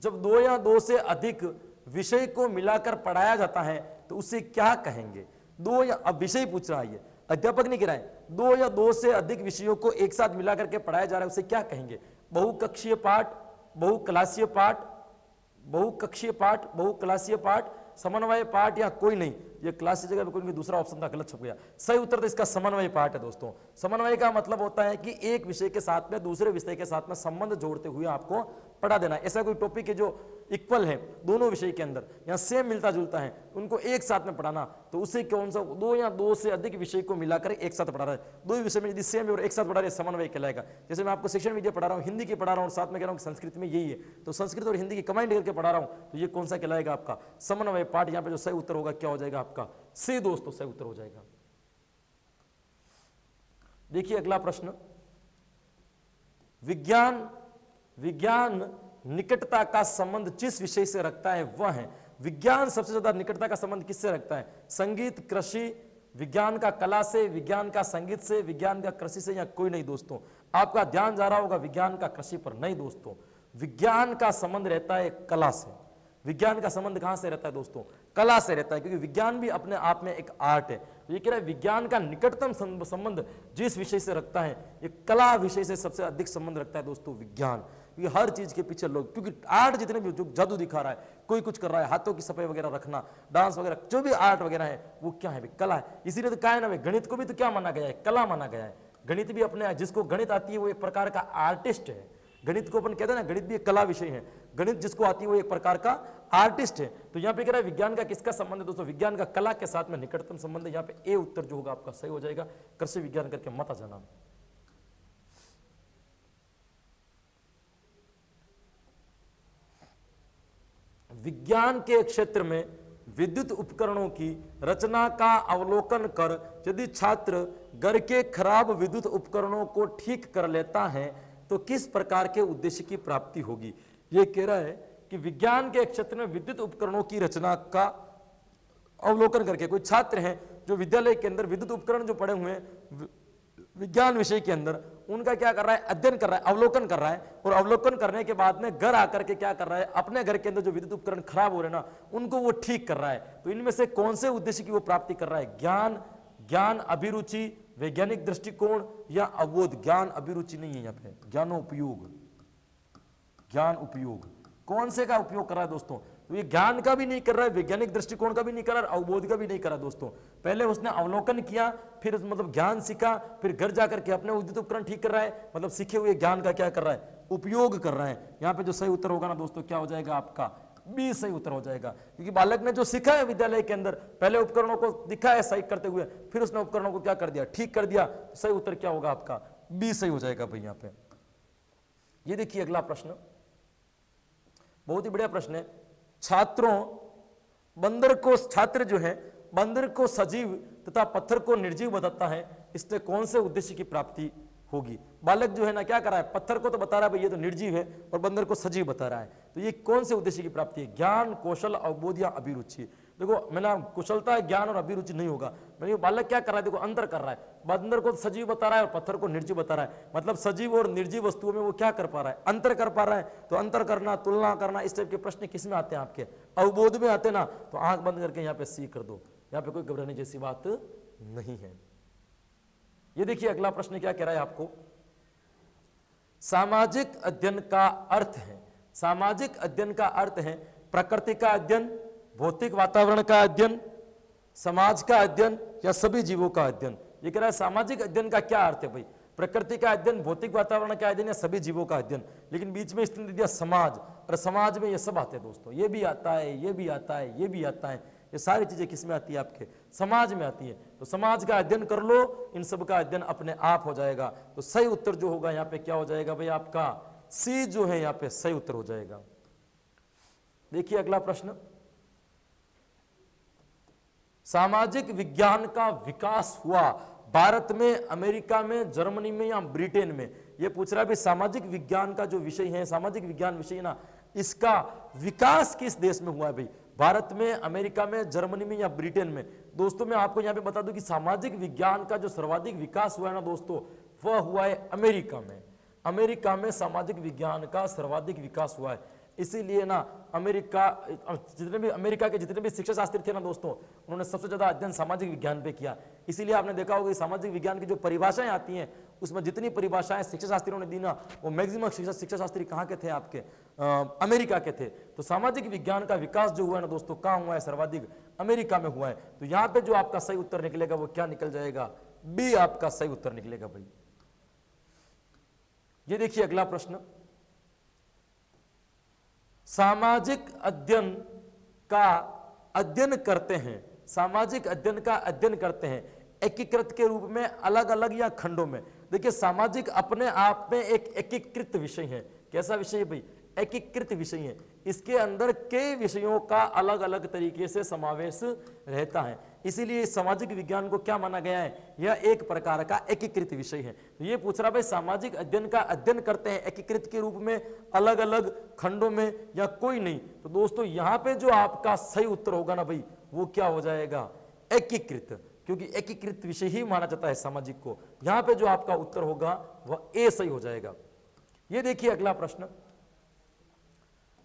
जब दो या दो से अधिक विषय को मिलाकर पढ़ाया जाता है तो उसे क्या कहेंगे? दो या, अब विषय पूछ रहा है, अध्यापक नहीं कह रहा है, दो या दो से अधिक विषयों को एक साथ मिलाकर के पढ़ाया जा रहा है, उसे क्या कहेंगे? बहुकक्षीय पाठ, बहुक्लासीय पाठ, बहुकक्षीय पाठ, बहुक्लासीय पाठ, समन्वय पाठ, या कोई नहीं? ये क्लास की जगह पे कोई दूसरा ऑप्शन था, गलत छप गया। सही उत्तर तो इसका समन्वय पाठ है दोस्तों। समन्वय का मतलब होता है कि एक विषय के साथ में दूसरे विषय के साथ में संबंध जोड़ते हुए आपको पढ़ा देना। ऐसा कोई टॉपिक है जो इक्वल है दोनों विषय के अंदर, या सेम मिलता जुलता है, उनको एक साथ में पढ़ाना, तो उसे कौन सा? दो या दो से अधिक विषय को मिलाकर एक साथ पढ़ा रहा है। दो ही विषय में यदि सेम है और एक साथ पढ़ा रहे, समन्वय कहलाएगा। जैसे मैं आपको शिक्षण विद्या पढ़ा रहा हूँ, हिंदी की पढ़ा रहा हूँ और साथ में कह रहा हूँ संस्कृत में यही है, तो संस्कृत और हिंदी की कमांड करके पढ़ा रहा हूँ, तो ये कौन सा कहलाएगा? आपका समन्वय पाठ। यहाँ पे जो सही उत्तर होगा क्या हो जाएगा? आपका सी दोस्तों, सही उत्तर हो जाएगा। देखिए अगला प्रश्न, विज्ञान निकटता का संबंध जिस विषय से रखता है वह है। विज्ञान सबसे ज्यादा निकटता का संबंध किससे रखता है? संगीत, कृषि, विज्ञान का कला से, विज्ञान का संगीत से, विज्ञान का कृषि से, या कोई नहीं दोस्तों? आपका ध्यान जा रहा होगा विज्ञान का कृषि पर। नहीं दोस्तों, विज्ञान का संबंध रहता है कला से। विज्ञान का संबंध कहां से रहता है दोस्तों? कला से रहता है, क्योंकि विज्ञान भी अपने आप में एक आर्ट है। ये कह रहा है विज्ञान का निकटतम संबंध जिस विषय से रखता है, ये कला विषय से सबसे अधिक संबंध रखता है दोस्तों विज्ञान। क्योंकि हर चीज के पीछे लोग, क्योंकि आर्ट जितने भी जो जादू दिखा रहा है, कोई कुछ कर रहा है, हाथों की सफाई वगैरह रखना, डांस वगैरह, जो भी आर्ट वगैरह है वो क्या है? कला है। इसीलिए तो क्या है ना, गणित को भी तो क्या माना गया है? कला माना गया है। गणित भी अपने, जिसको गणित आती है वो एक प्रकार का आर्टिस्ट है। गणित को अपन कहते हैं ना, गणित भी एक कला विषय है। गणित जिसको आती है वो एक प्रकार का आर्टिस्ट है। तो यहाँ पे कह रहा है विज्ञान का किसका संबंध है दोस्तों? विज्ञान का कला के साथ में निकटतम संबंध है। यहाँ पे ए उत्तर जो होगा आपका सही हो जाएगा। कृषि विज्ञान करके मत आ जाना। विज्ञान के क्षेत्र में विद्युत उपकरणों की रचना का अवलोकन कर यदि छात्र घर के खराब विद्युत उपकरणों को ठीक कर लेता है तो किस प्रकार के उद्देश्य की प्राप्ति होगी? ये कह रहा है कि विज्ञान के क्षेत्र में विद्युत उपकरणों की रचना का अवलोकन करके, कोई छात्र हैं जो विद्यालय के अंदर विद्युत उपकरण जो पड़े हुए हैं विज्ञान विषय के अंदर, उनका क्या कर रहा है? अध्ययन कर रहा है, अवलोकन कर रहा है। और अवलोकन करने के बाद में घर आकर के क्या कर रहा है? अपने घर के अंदर जो विद्युत उपकरण खराब हो रहे हैं ना, उनको वो ठीक कर रहा है। तो इनमें से कौन से उद्देश्य की वो प्राप्ति कर रहा है? ज्ञान, अभिरुचि, वैज्ञानिक दृष्टिकोण, या अवबोध? ज्ञान अभिरुचि नहीं है यहाँ पे, ज्ञान उपयोग। कौन से का उपयोग कर रहा है दोस्तों? तो ये ज्ञान का भी नहीं कर रहा है, वैज्ञानिक दृष्टिकोण का भी नहीं कर रहा है, अवबोध का भी नहीं कर रहा दोस्तों। पहले उसने अवलोकन किया, फिर मतलब ज्ञान सीखा, फिर घर जाकर के अपने विद्युत उपकरण ठीक कर रहा है, मतलब सीखे हुए ज्ञान का क्या कर रहा है? उपयोग कर रहा है। यहाँ पे जो सही उत्तर होगा ना दोस्तों क्या हो जाएगा? आपका बी सही उत्तर हो जाएगा। क्योंकि बालक ने जो सीखा है विद्यालय के अंदर, पहले उपकरणों को दिखा है सही करते हुए, फिर उसने उपकरणों को क्या कर दिया? ठीक कर दिया। तो सही उत्तर क्या होगा? आपका बी सही हो जाएगा भाई यहाँ पे। ये देखिए अगला प्रश्न, बहुत ही बढ़िया प्रश्न है। छात्र जो है बंदर को सजीव तथा पत्थर को निर्जीव बताता है, इससे कौन से उद्देश्य की प्राप्ति होगी? बालक जो है ना क्या कर रहा है? पत्थर को तो बता रहा है भाई ये तो निर्जीव है, और बंदर को सजीव बता रहा है। तो ये कौन से उद्देश्य की प्राप्ति है? ज्ञान, कौशल, अवबोध या अभिरुचि? देखो मैंने कुशलता, ज्ञान और अभिरुचि नहीं होगा। मैंने बालक क्या कर रहा है? देखो अंतर कर रहा है। बंदर को सजीव बता रहा है और पत्थर को निर्जीव बता रहा है। मतलब सजीव और निर्जीव वस्तुओं में वो क्या कर पा रहा है? अंतर कर पा रहा है। तो अंतर करना, तुलना करना, इस टाइप के प्रश्न किस में आते हैं? आपके अवबोध में आते ना। तो आंख बंद करके यहाँ पे सी कर दो, यहाँ पे कोई घबराने जैसी बात नहीं है। ये देखिए अगला प्रश्न क्या कह रहा है आपको? सामाजिक अध्ययन का अर्थ है, सामाजिक अध्ययन का अर्थ है प्रकृति का अध्ययन, भौतिक वातावरण का अध्ययन, समाज का अध्ययन, या सभी जीवों का अध्ययन? ये कह रहा है सामाजिक अध्ययन का क्या अर्थ है भाई? प्रकृति का अध्ययन, भौतिक वातावरण का अध्ययन, या सभी जीवों का अध्ययन? लेकिन बीच में इसने दिया समाज, और समाज में ये सब आते हैं दोस्तों। ये भी आता है, ये भी आता है, ये भी आता है। ये सारी चीजें किस में आती है? आपके समाज में आती है। तो समाज का अध्ययन कर लो, इन सब का अध्ययन अपने आप हो जाएगा। तो सही उत्तर जो होगा यहाँ पे क्या हो जाएगा भाई? आपका सी जो है यहाँ पे सही उत्तर हो जाएगा। देखिए अगला प्रश्न, सामाजिक विज्ञान का विकास हुआ भारत में, अमेरिका में, जर्मनी में, या ब्रिटेन में? ये पूछ रहा है भाई सामाजिक विज्ञान का जो विषय है, सामाजिक विज्ञान विषय ना, इसका विकास किस देश में हुआ है भाई? भारत में, अमेरिका में, जर्मनी में, या ब्रिटेन में? दोस्तों मैं आपको यहाँ पे बता दूं कि सामाजिक विज्ञान का जो सर्वाधिक विकास हुआ है ना दोस्तों, वह हुआ है अमेरिका में। अमेरिका में सामाजिक विज्ञान का सर्वाधिक विकास हुआ है। इसीलिए ना अमेरिका के जितने भी शिक्षा शास्त्री थे ना दोस्तों, उन्होंने सबसे ज्यादा अध्ययन सामाजिक विज्ञान पे किया। इसीलिए आपने देखा होगा कि सामाजिक विज्ञान की जो परिभाषाएं आती हैं, उसमें जितनी परिभाषाएं शिक्षा शास्त्रियों ने दी ना, वो मैक्सिमम शिक्षा शास्त्री कहाँ के थे? आपके अमेरिका के थे। तो सामाजिक विज्ञान का विकास जो हुआ है ना दोस्तों, कहाँ हुआ है? सर्वाधिक अमेरिका में हुआ है। तो यहाँ पे जो आपका सही उत्तर निकलेगा वो क्या निकल जाएगा? बी आपका सही उत्तर निकलेगा भाई। ये देखिए अगला प्रश्न, सामाजिक अध्ययन का अध्ययन करते हैं, सामाजिक अध्ययन का अध्ययन करते हैं एकीकृत के रूप में, अलग अलग या खंडों में। देखिए सामाजिक अपने आप में एक एकीकृत विषय है। कैसा विषय है भाई? एकीकृत विषय है। इसके अंदर कई विषयों का अलग अलग तरीके से समावेश रहता है, इसीलिए सामाजिक विज्ञान को क्या माना गया है? यह एक प्रकार का एकीकृत विषय है। तो ये पूछ रहा भाई सामाजिक अध्ययन का अध्ययन करते हैं एकीकृत के रूप में, अलग अलग खंडों में या कोई नहीं। तो दोस्तों यहाँ पे जो आपका सही उत्तर होगा ना भाई, वो क्या हो जाएगा? एकीकृत, क्योंकि एकीकृत विषय ही माना जाता है सामाजिक को। यहाँ पे जो आपका उत्तर होगा वह ए सही हो जाएगा। ये देखिए अगला प्रश्न,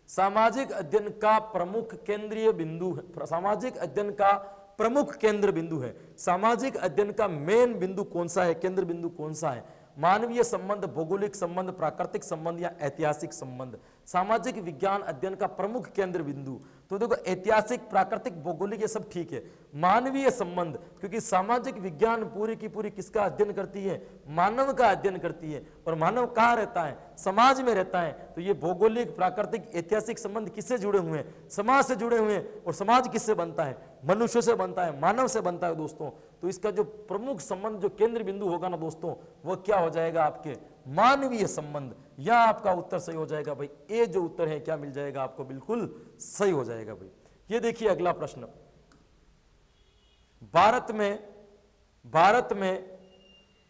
सामाजिक अध्ययन का प्रमुख केंद्रीय बिंदु है, सामाजिक अध्ययन का प्रमुख केंद्र बिंदु है। सामाजिक अध्ययन का मेन बिंदु कौन सा है? केंद्र बिंदु कौन सा है? मानवीय संबंध, भौगोलिक संबंध, प्राकृतिक संबंध या ऐतिहासिक संबंध? सामाजिक विज्ञान अध्ययन का प्रमुख केंद्र बिंदु, तो देखो ऐतिहासिक, प्राकृतिक, भौगोलिक ये सब ठीक है। मानवीय संबंध, क्योंकि सामाजिक विज्ञान पूरी की पूरी किसका अध्ययन करती है? मानव का अध्ययन करती है। और मानव कहाँ रहता है? समाज में रहता है। तो ये भौगोलिक, प्राकृतिक, ऐतिहासिक संबंध किससे जुड़े हुए हैं? समाज से जुड़े हुए हैं। और समाज किससे बनता है? मनुष्य से बनता है, मानव से बनता है दोस्तों। तो इसका जो प्रमुख संबंध, जो केंद्र बिंदु होगा ना दोस्तों, वो क्या हो जाएगा? आपके मानवीय संबंध। यह आपका उत्तर सही हो जाएगा भाई। ए जो उत्तर है क्या मिल जाएगा आपको? बिल्कुल सही हो जाएगा भाई। ये देखिए अगला प्रश्न, भारत में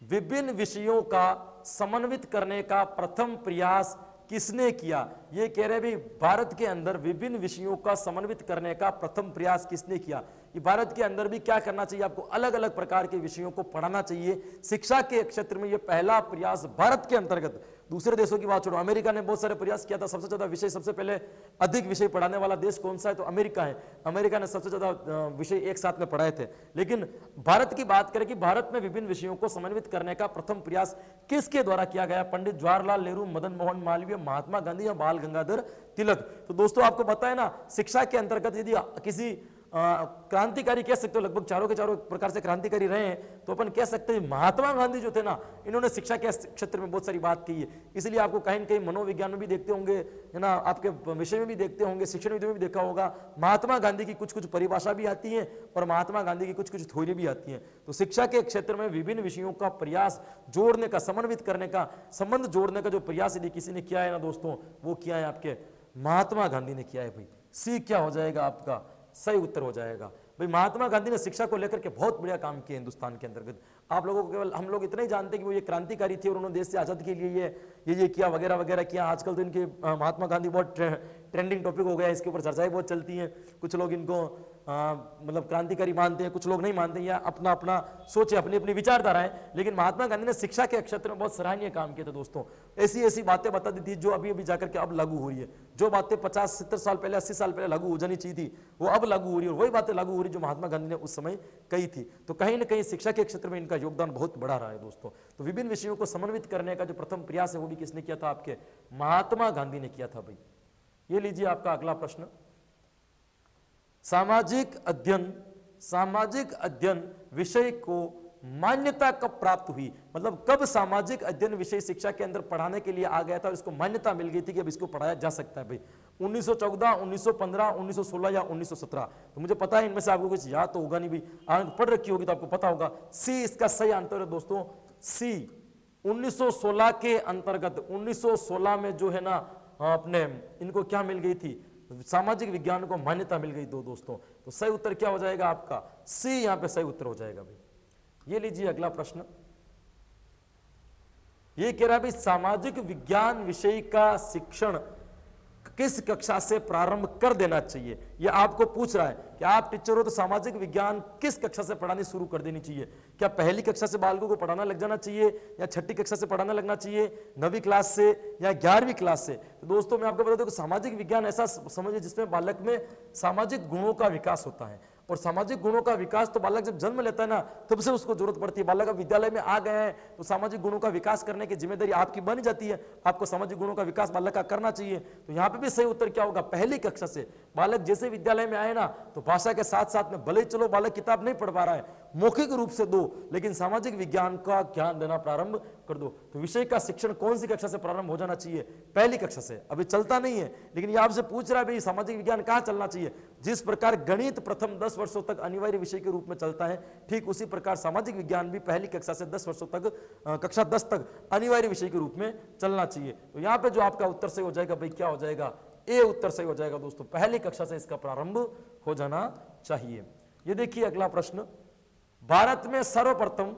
विभिन्न विषयों का समन्वित करने का प्रथम प्रयास किसने किया? ये कह रहे भाई भारत के अंदर विभिन्न विषयों का समन्वित करने का प्रथम प्रयास किसने किया? कि भारत के अंदर भी क्या करना चाहिए? आपको अलग अलग प्रकार के विषयों को पढ़ाना चाहिए। शिक्षा के क्षेत्र में ये पहला प्रयास भारत के अंतर्गत, दूसरे देशों की बात छोड़ो, अमेरिका ने बहुत सारे प्रयास किया था। सबसे ज्यादा विषय, सबसे पहले अधिक विषय पढ़ाने वाला देश कौन सा है? तो अमेरिका है। अमेरिका ने सबसे ज्यादा विषय एक साथ में पढ़ाए थे। लेकिन भारत की बात करें कि भारत में विभिन्न विषयों को समन्वित करने का प्रथम प्रयास किसके द्वारा किया गया? पंडित जवाहरलाल नेहरू, मदन मोहन मालवीय, महात्मा गांधी या बाल गंगाधर तिलक? तो दोस्तों आपको पता है ना, शिक्षा के अंतर्गत यदि किसी क्रांतिकारी कह सकते हो, लगभग चारों के चारों प्रकार से क्रांतिकारी रहे हैं, तो अपन कह सकते हैं महात्मा गांधी जो थे ना, इन्होंने शिक्षा के क्षेत्र में बहुत सारी बात की है। इसलिए आपको कहीं न कहीं मनोविज्ञान में भी देखते होंगे, है ना, आपके विषय में भी देखते होंगे, शिक्षण विधि में भी देखा होगा, महात्मा गांधी की कुछ कुछ परिभाषा भी आती है और महात्मा गांधी की कुछ कुछ थ्योरी भी आती है। तो शिक्षा के क्षेत्र में विभिन्न विषयों का प्रयास जोड़ने का, समन्वित करने का, संबंध जोड़ने का जो प्रयास यदि किसी ने किया है ना दोस्तों, वो किया है आपके महात्मा गांधी ने किया है भाई। सी क्या हो जाएगा आपका? सही उत्तर हो जाएगा भाई। महात्मा गांधी ने शिक्षा को लेकर के बहुत बढ़िया काम किया हिंदुस्तान के अंतर्गत। आप लोगों को केवल हम लोग इतना ही जानते हैं कि वो ये क्रांतिकारी थे और उन्होंने देश से आजादी के लिए ये किया वगैरह वगैरह किया। आजकल तो इनके महात्मा गांधी बहुत ट्रेंडिंग टॉपिक हो गया है, इसके ऊपर चर्चाएं बहुत चलती हैं। कुछ लोग इनको मतलब क्रांतिकारी मानते हैं, कुछ लोग नहीं मानते, या अपना अपना सोचे, अपनी अपनी विचारधारा है। लेकिन महात्मा गांधी ने शिक्षा के क्षेत्र में बहुत सराहनीय काम किया था दोस्तों। ऐसी ऐसी बातें बता दी थी जो अभी अभी जाकर के अब लागू हो रही है। जो बातें 50-70 साल पहले, 80 साल पहले लागू हो जानी चाहिए थी, वो अब लागू हो रही है। और वही बातें लागू हो रही जो महात्मा गांधी ने उस समय कही थी। तो कहीं ना कहीं शिक्षा के क्षेत्र में इनका योगदान बहुत बड़ा रहा है दोस्तों। तो विभिन्न विषयों को समन्वित करने का जो प्रथम प्रयास है वो भी किसने किया था? आपके महात्मा गांधी ने किया था भाई। ये लीजिए आपका अगला प्रश्न, सामाजिक अध्ययन विषय को मान्यता कब प्राप्त हुई? मतलब कब सामाजिक अध्ययन विषय शिक्षा के अंदर पढ़ाने के लिए आ गया था और इसको मान्यता मिल गई थी कि अब इसको पढ़ाया जा सकता है भाई? 1914, 1915, 1916 या 1917? तो मुझे पता है इनमें से आपको कुछ याद तो होगा नहीं भाई, आप पढ़ रखी होगी तो आपको पता होगा। सी इसका सही आंसर है दोस्तों। सी 1916 के अंतर्गत, 1916 में जो है ना अपने इनको क्या मिल गई थी? सामाजिक विज्ञान को मान्यता मिल गई दोस्तों। तो सही उत्तर क्या हो जाएगा आपका? सी यहां पे सही उत्तर हो जाएगा भाई। ये लीजिए अगला प्रश्न, ये कह रहा है भाई सामाजिक विज्ञान विषय का शिक्षण किस कक्षा से प्रारंभ कर देना चाहिए? यह आपको पूछ रहा है कि आप टीचर हो तो सामाजिक विज्ञान किस कक्षा से पढ़ानी शुरू कर देनी चाहिए? क्या पहली कक्षा से बालकों को पढ़ाना लग जाना चाहिए, या छठी कक्षा से पढ़ाना लगना चाहिए, 9वीं क्लास से या 11वीं क्लास से? तो दोस्तों मैं आपको बता दूं कि सामाजिक विज्ञान ऐसा समझिए जिसमें बालक में सामाजिक गुणों का विकास होता है। और सामाजिक गुणों का विकास तो बालक जब जन्म लेता है ना तब से उसको जरूरत पड़ती है। बालक अब विद्यालय में आ गए हैं तो सामाजिक गुणों का विकास करने की जिम्मेदारी आपकी बन जाती है। आपको सामाजिक गुणों का विकास बालक का करना चाहिए। तो यहाँ पे भी सही उत्तर क्या होगा? पहली कक्षा से बालक जैसे विद्यालय में आए ना तो भाषा के साथ साथ में भले ही चलो बालक किताब नहीं पढ़ पा रहा है, मौखिक रूप से दो, लेकिन सामाजिक विज्ञान का ज्ञान देना प्रारंभ कर दो। तो विषय का शिक्षण कौन सी कक्षा से प्रारंभ हो जाना चाहिए? पहली कक्षा से। अभी चलता नहीं है, लेकिन ये आपसे पूछ रहा है भाई सामाजिक विज्ञान कहाँ चलना चाहिए? जिस प्रकार गणित प्रथम 10 वर्षों तक अनिवार्य विषय के रूप में चलता है, ठीक उसी प्रकार सामाजिक विज्ञान भी पहली कक्षा से 10 वर्षों तक, कक्षा 10 तक अनिवार्य विषय के रूप में चलना चाहिए। तो यहाँ पे जो आपका उत्तर सही हो जाएगा भाई क्या हो जाएगा? ए उत्तर सही हो जाएगा दोस्तों। पहली कक्षा से इसका प्रारंभ हो जाना चाहिए। ये देखिए अगला प्रश्न, भारत में सर्वप्रथम,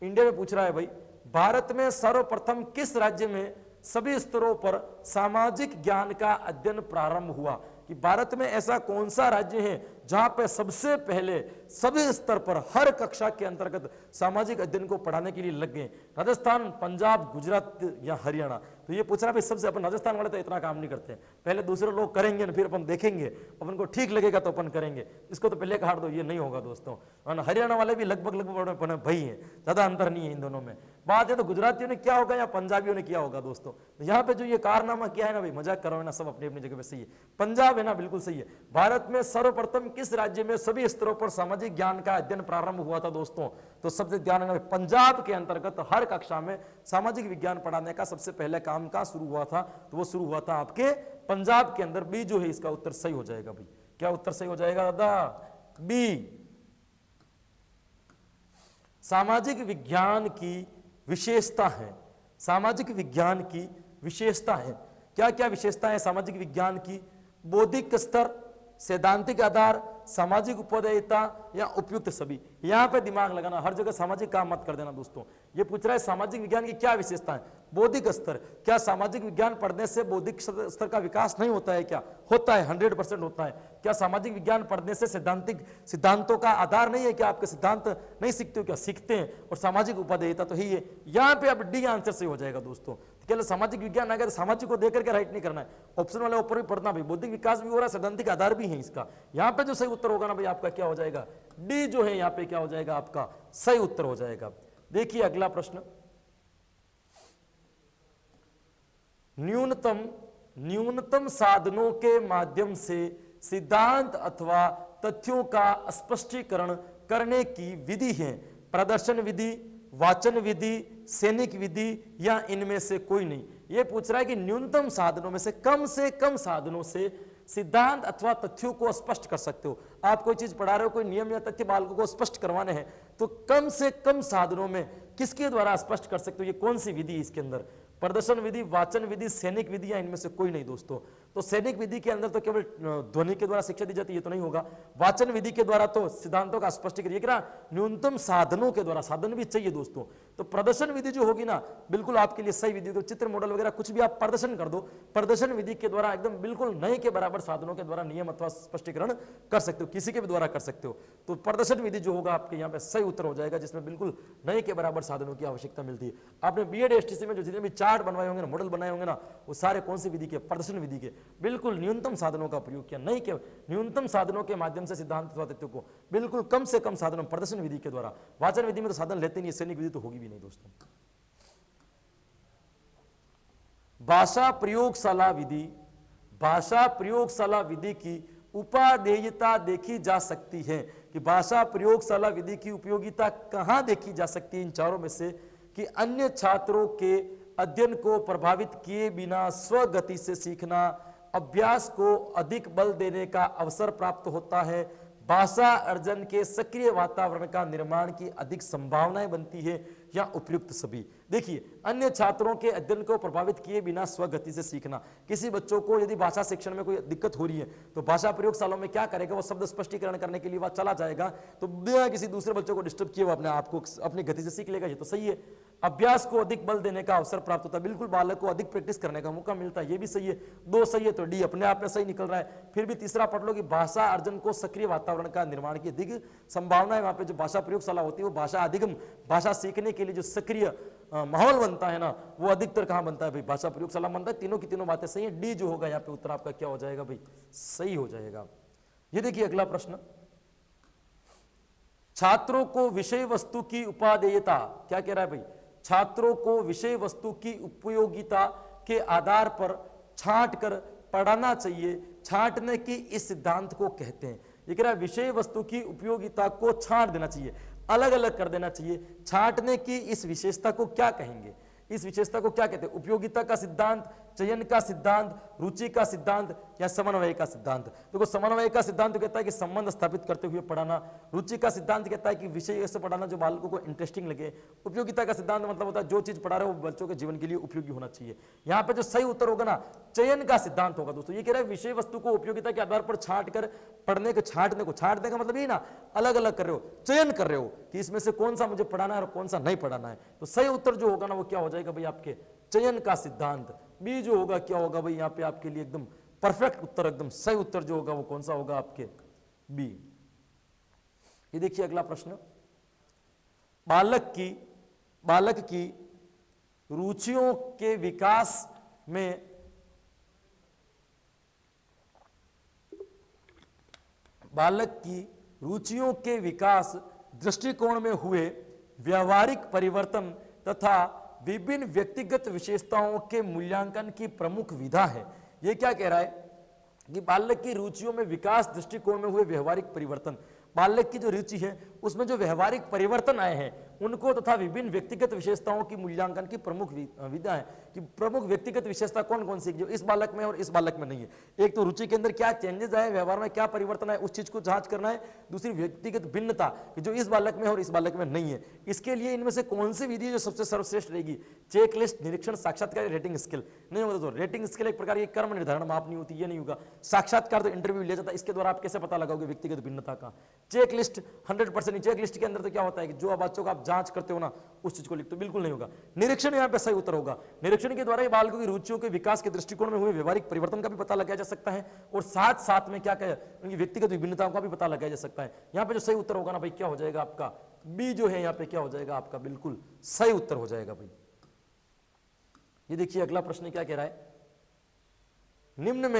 इंडिया में पूछ रहा है भाई, भारत में सर्वप्रथम किस राज्य में सभी स्तरों पर सामाजिक ज्ञान का अध्ययन प्रारंभ हुआ? कि भारत में ऐसा कौन सा राज्य है जहां पे सबसे पहले सभी स्तर पर हर कक्षा के अंतर्गत सामाजिक अध्ययन को पढ़ाने के लिए लग गए? राजस्थान, पंजाब, गुजरात या हरियाणा? तो ये पूछ रहा है सबसे, अपन राजस्थान वाले तो इतना काम नहीं करते हैं, पहले दूसरे लोग करेंगे ना फिर अपन देखेंगे, अपन को ठीक लगेगा तो अपन करेंगे, इसको तो पहले काट दो, ये नहीं होगा दोस्तों। और हरियाणा वाले भी लगभग भाई हैं, ज्यादा अंतर नहीं है इन दोनों में। बात है तो गुजरातियों ने क्या होगा या पंजाबियों ने किया होगा दोस्तों। तो यहाँ पे जो ये कारनामा किया है ना भाई, मजाक करो ना, सब अपनी अपनी जगह पे सही है। पंजाब है ना, बिल्कुल सही है। भारत में सर्वप्रथम किस राज्य में सभी स्तरों पर सामाजिक ज्ञान का अध्ययन प्रारंभ हुआ था दोस्तों? तो सबसे ध्यान रखना, पंजाब के अंतर्गत हर कक्षा में सामाजिक विज्ञान पढ़ाने का सबसे पहले काम कहां शुरू हुआ था? तो वो शुरू हुआ था आपके पंजाब के अंदर। बी जो है इसका उत्तर सही हो जाएगा भाई। क्या उत्तर सही हो जाएगा दादा? बी। सामाजिक विज्ञान की विशेषता है, सामाजिक विज्ञान की विशेषता है। क्या क्या विशेषता है सामाजिक विज्ञान की? बौद्धिक स्तर, सैद्धांतिक आधार, सामाजिक उपयोगिता या उपयुक्त सभी। यहां पे दिमाग लगाना, हर जगह सामाजिक काम मत कर देना दोस्तों। ये पूछ रहा है सामाजिक विज्ञान की क्या विशेषता है? बौद्धिक स्तर। क्या सामाजिक विज्ञान पढ़ने से बौद्धिक स्तर का विकास नहीं होता है? क्या होता है? 100% होता है। क्या सामाजिक विज्ञान पढ़ने से सिद्धांतों का आधार नहीं है? क्या आपके सिद्धांत नहीं सीखते हो? क्या सीखते हैं। और सामाजिक उपयोगिता तो ही है। यहाँ पे अब डी आंसर सही हो जाएगा दोस्तों। केवल सामाजिक विज्ञान अगर सामाजिक को देख करके राइट नहीं करना है, ऑप्शन वाले ऊपर भी पढ़ना भाई। बौद्धिक विकास भी हो रहा है, सैद्धांतिक आधार भी है इसका। यहाँ पे जो सही उत्तर होगा ना भाई आपका क्या हो जाएगा? डी जो है यहाँ पे क्या हो जाएगा? आपका सही उत्तर हो जाएगा। देखिए अगला प्रश्न, न्यूनतम साधनों के माध्यम से सिद्धांत अथवा तथ्यों का स्पष्टीकरण करने की विधि है। प्रदर्शन विधि, वाचन विधि, सैनिक विधि या इनमें से कोई नहीं। यह पूछ रहा है कि न्यूनतम साधनों में से कम साधनों से सिद्धांत अथवा तथ्यों को स्पष्ट कर सकते हो। आप कोई चीज पढ़ा रहे हो, कोई नियम या तथ्य बालकों को स्पष्ट करवाने हैं, तो कम से कम साधनों में किसके द्वारा स्पष्ट कर सकते हो? ये कौन सी विधि है इसके अंदर? प्रदर्शन विधि, वाचन विधि, सैनिक विधि या इनमें से कोई नहीं दोस्तों। तो सैनिक विधि के अंदर तो केवल ध्वनि के द्वारा शिक्षा दी जाती है, ये तो नहीं होगा। वाचन विधि के द्वारा तो सिद्धांतों का स्पष्टीकरण, न्यूनतम साधनों के द्वारा, साधन भी चाहिए दोस्तों। तो प्रदर्शन विधि जो होगी ना, बिल्कुल आपके लिए सही विधि। तो चित्र, मॉडल वगैरह कुछ भी आप प्रदर्शन कर दो, प्रदर्शन विधि के द्वारा एकदम बिल्कुल नए के बराबर साधनों के द्वारा नियम अथवा स्पष्टीकरण कर सकते हो, किसी के भी द्वारा कर सकते हो। तो प्रदर्शन विधि जो होगा आपके यहाँ पे सही उत्तर हो जाएगा, जिसमें बिल्कुल नए के बराबर साधनों की आवश्यकता मिलती है। आपने बीएड एसटीसी में जो जितने भी चार्ट बनवाए होंगे ना, मॉडल बनाए होंगे ना, वो सारे कौन सी विधि के? प्रदर्शन विधि के। बिल्कुल न्यूनतम साधनों का प्रयोग किया, नहीं के न्यूनतम साधनों के माध्यम से सिद्धांत अथवा तथ्यों को बिल्कुल कम से कम साधनों, प्रदर्शन विधि के द्वारा। वाचन विधि में तो साधन लेते नहीं, सैनिक विधि तो होगी भी नहीं दोस्तों। भाषा प्रयोगशाला विधि, भाषा प्रयोगशाला विधि की उपादेयता देखी जा सकती है कि भाषा प्रयोगशाला विधि की उपयोगिता कहां देखी जा सकती है इन चारों में से? कि अन्य छात्रों के अध्ययन को प्रभावित किए बिना स्वगति से सीखना, अभ्यास को अधिक बल देने का अवसर प्राप्त होता है, भाषा अर्जन के सक्रिय वातावरण का निर्माण की अधिक संभावनाएं बनती है, या उपयुक्त सभी। देखिए, अन्य छात्रों के अध्ययन को प्रभावित किए बिना स्वगति से सीखना। किसी बच्चों को यदि भाषा शिक्षण में कोई दिक्कत हो रही है तो भाषा प्रयोगशालाओं में क्या करेगा, वो शब्द स्पष्टीकरण करने के लिए वह चला जाएगा, तो बिना किसी दूसरे बच्चों को डिस्टर्ब किए वो अपने आप को अपनी गति से सीख लेगा। ये तो सही है। अभ्यास को अधिक बल देने का अवसर प्राप्त होता है, बिल्कुल बालक को अधिक प्रैक्टिस करने का मौका मिलता है, ये भी सही है। 2 सही है तो डी अपने आप में सही निकल रहा है। फिर भी तीसरा पढ़ लो कि भाषा अर्जन को सक्रिय वातावरण का निर्माण की अधिक संभावना है। वहां पे जो भाषा प्रयोगशाला होती है वो भाषा अधिगम, भाषा सीखने के लिए जो सक्रिय माहौल बनता है ना, वो अधिकतर कहां बनता है भाई, भाषा प्रयोगशाला बनता है। तीनों की तीनों बातें सही है। डी जो होगा यहाँ पे उत्तर आपका क्या हो जाएगा भाई, सही हो जाएगा। ये देखिए अगला प्रश्न, छात्रों को विषय वस्तु की उपादेयता, क्या कह रहा है भाई, छात्रों को विषय वस्तु की उपयोगिता के आधार पर छांट कर पढ़ाना चाहिए। छांटने की इस सिद्धांत को कहते हैं। ये कह रहा है विषय वस्तु की उपयोगिता को छांट देना चाहिए, अलग अलग कर देना चाहिए। छांटने की इस विशेषता को क्या कहेंगे, इस विशेषता को क्या कहते हैं? उपयोगिता का सिद्धांत, चयन का सिद्धांत, रुचि का सिद्धांत या समन्वय का सिद्धांत। देखो, समन्वय का सिद्धांत तो कहता है कि संबंध स्थापित करते हुए पढ़ाना। रुचि का सिद्धांत कहता है कि विषय ऐसे पढ़ाना जो बालकों को इंटरेस्टिंग लगे। उपयोगिता का सिद्धांत मतलब होता है जो चीज पढ़ा रहे हो वो बच्चों के जीवन के लिए उपयोगी होना चाहिए। यहाँ पे जो सही उत्तर होगा ना, चयन का सिद्धांत होगा दोस्तों। ये कह रहा है विषय वस्तु को उपयोगिता के आधार पर छांट कर पढ़ने को, छांटने का मतलब ये ना अलग अलग कर रहे हो, चयन कर रहे हो कि इसमें से कौन सा मुझे पढ़ाना है और कौन सा नहीं पढ़ाना है। तो सही उत्तर जो होगा ना वो क्या हो जाएगा भाई, आपके चयन का सिद्धांत। बी जो होगा क्या होगा भाई, यहाँ पे आपके लिए एकदम परफेक्ट उत्तर, एकदम सही उत्तर जो होगा वो कौन सा होगा आपके, बी। ये देखिए अगला प्रश्न, बालक की रुचियों के विकास में बालक की रुचियों के विकास दृष्टिकोण में हुए व्यवहारिक परिवर्तन तथा विभिन्न व्यक्तिगत विशेषताओं के मूल्यांकन की प्रमुख विधा है। यह क्या कह रहा है कि बालक की रुचियों में विकास दृष्टिकोण में हुए व्यवहारिक परिवर्तन, बालक की जो रुचि है उसमें जो व्यवहारिक परिवर्तन आए हैं उनको तथा विभिन्न व्यक्तिगत विशेषताओं की मूल्यांकन की प्रमुख विधा है कि प्रमुख व्यक्तिगत विशेषता कौन कौन सी जो इस बालक में और इस बालक में नहीं है। एक तो रुचि के अंदर क्या चेंजेस आए, व्यवहार में क्या परिवर्तन आए, उस चीज को जांच करना है। दूसरी व्यक्तिगत भिन्नता कि जो इस बालक में और इस बालक में नहीं है। इसके लिए इनमें से कौन सी विधि जो सबसे सर्वश्रेष्ठ रहेगी, चेक लिस्ट, निरीक्षण, साक्षात्कार, रेटिंग स्किल नहीं होता। तो रेटिंग स्किल एक प्रकार की कर्म निर्धारण माप नहीं होती, ये नहीं होगा। साक्षात्कार तो इंटरव्यू लिया जाता है, इसके द्वारा आप कैसे पता लगाओगे व्यक्तिगत भिन्नता का। चेक लिस्ट 100%, चेक लिस्ट के अंदर तो क्या होता है कि जो बच्चों का आप जांच करते हो ना उस चीज को लिखते हो, बिल्कुल नहीं होगा। निरीक्षण यहाँ पे सही उत्तर होगा। निरीक्षण के द्वारा ही बालकों की रुचियों के विकास के दृष्टिकोण में हुए व्यवहारिक परिवर्तन का भी पता लगाया जा सकता है और साथ साथ में क्या कहे उनकी व्यक्तिगत विभिन्नताओं का भी पता लगाया जा सकता है। यहाँ पे जो सही उत्तर होगा ना भाई क्या हो जाएगा आपका, बी जो है यहाँ पे क्या हो जाएगा आपका, बिल्कुल सही उत्तर हो जाएगा भाई। ये देखिए अगला प्रश्न क्या कह रहा है, निम्न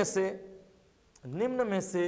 में से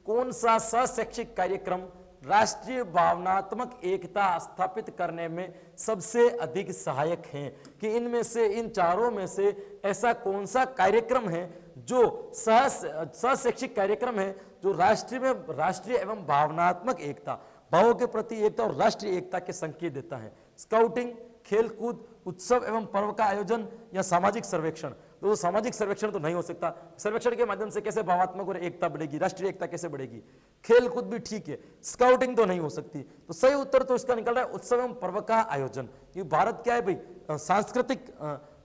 कौन सा शैक्षिक कार्यक्रम राष्ट्रीय भावनात्मक एकता स्थापित करने में सबसे अधिक सहायक है? कि इनमें से, इन चारों में से ऐसा कौन सा कार्यक्रम है जो शैक्षिक कार्यक्रम है जो राष्ट्रीय एवं भावनात्मक एकता, भावों के प्रति एकता और राष्ट्रीय एकता के संकेत देता है? स्काउटिंग, खेलकूद, उत्सव एवं पर्व का आयोजन या सामाजिक सर्वेक्षण? तो सामाजिक सर्वेक्षण तो नहीं हो सकता। सर्वेक्षण के माध्यम से कैसे भावात्मक और एकता बढ़ेगी, राष्ट्रीय एकता कैसे बढ़ेगी? खेल कूद भी ठीक है, स्काउटिंग तो नहीं हो सकती। तो सही उत्तर तो इसका निकल रहा है उत्सव एवं पर्व का आयोजन। ये भारत क्या है भाई, सांस्कृतिक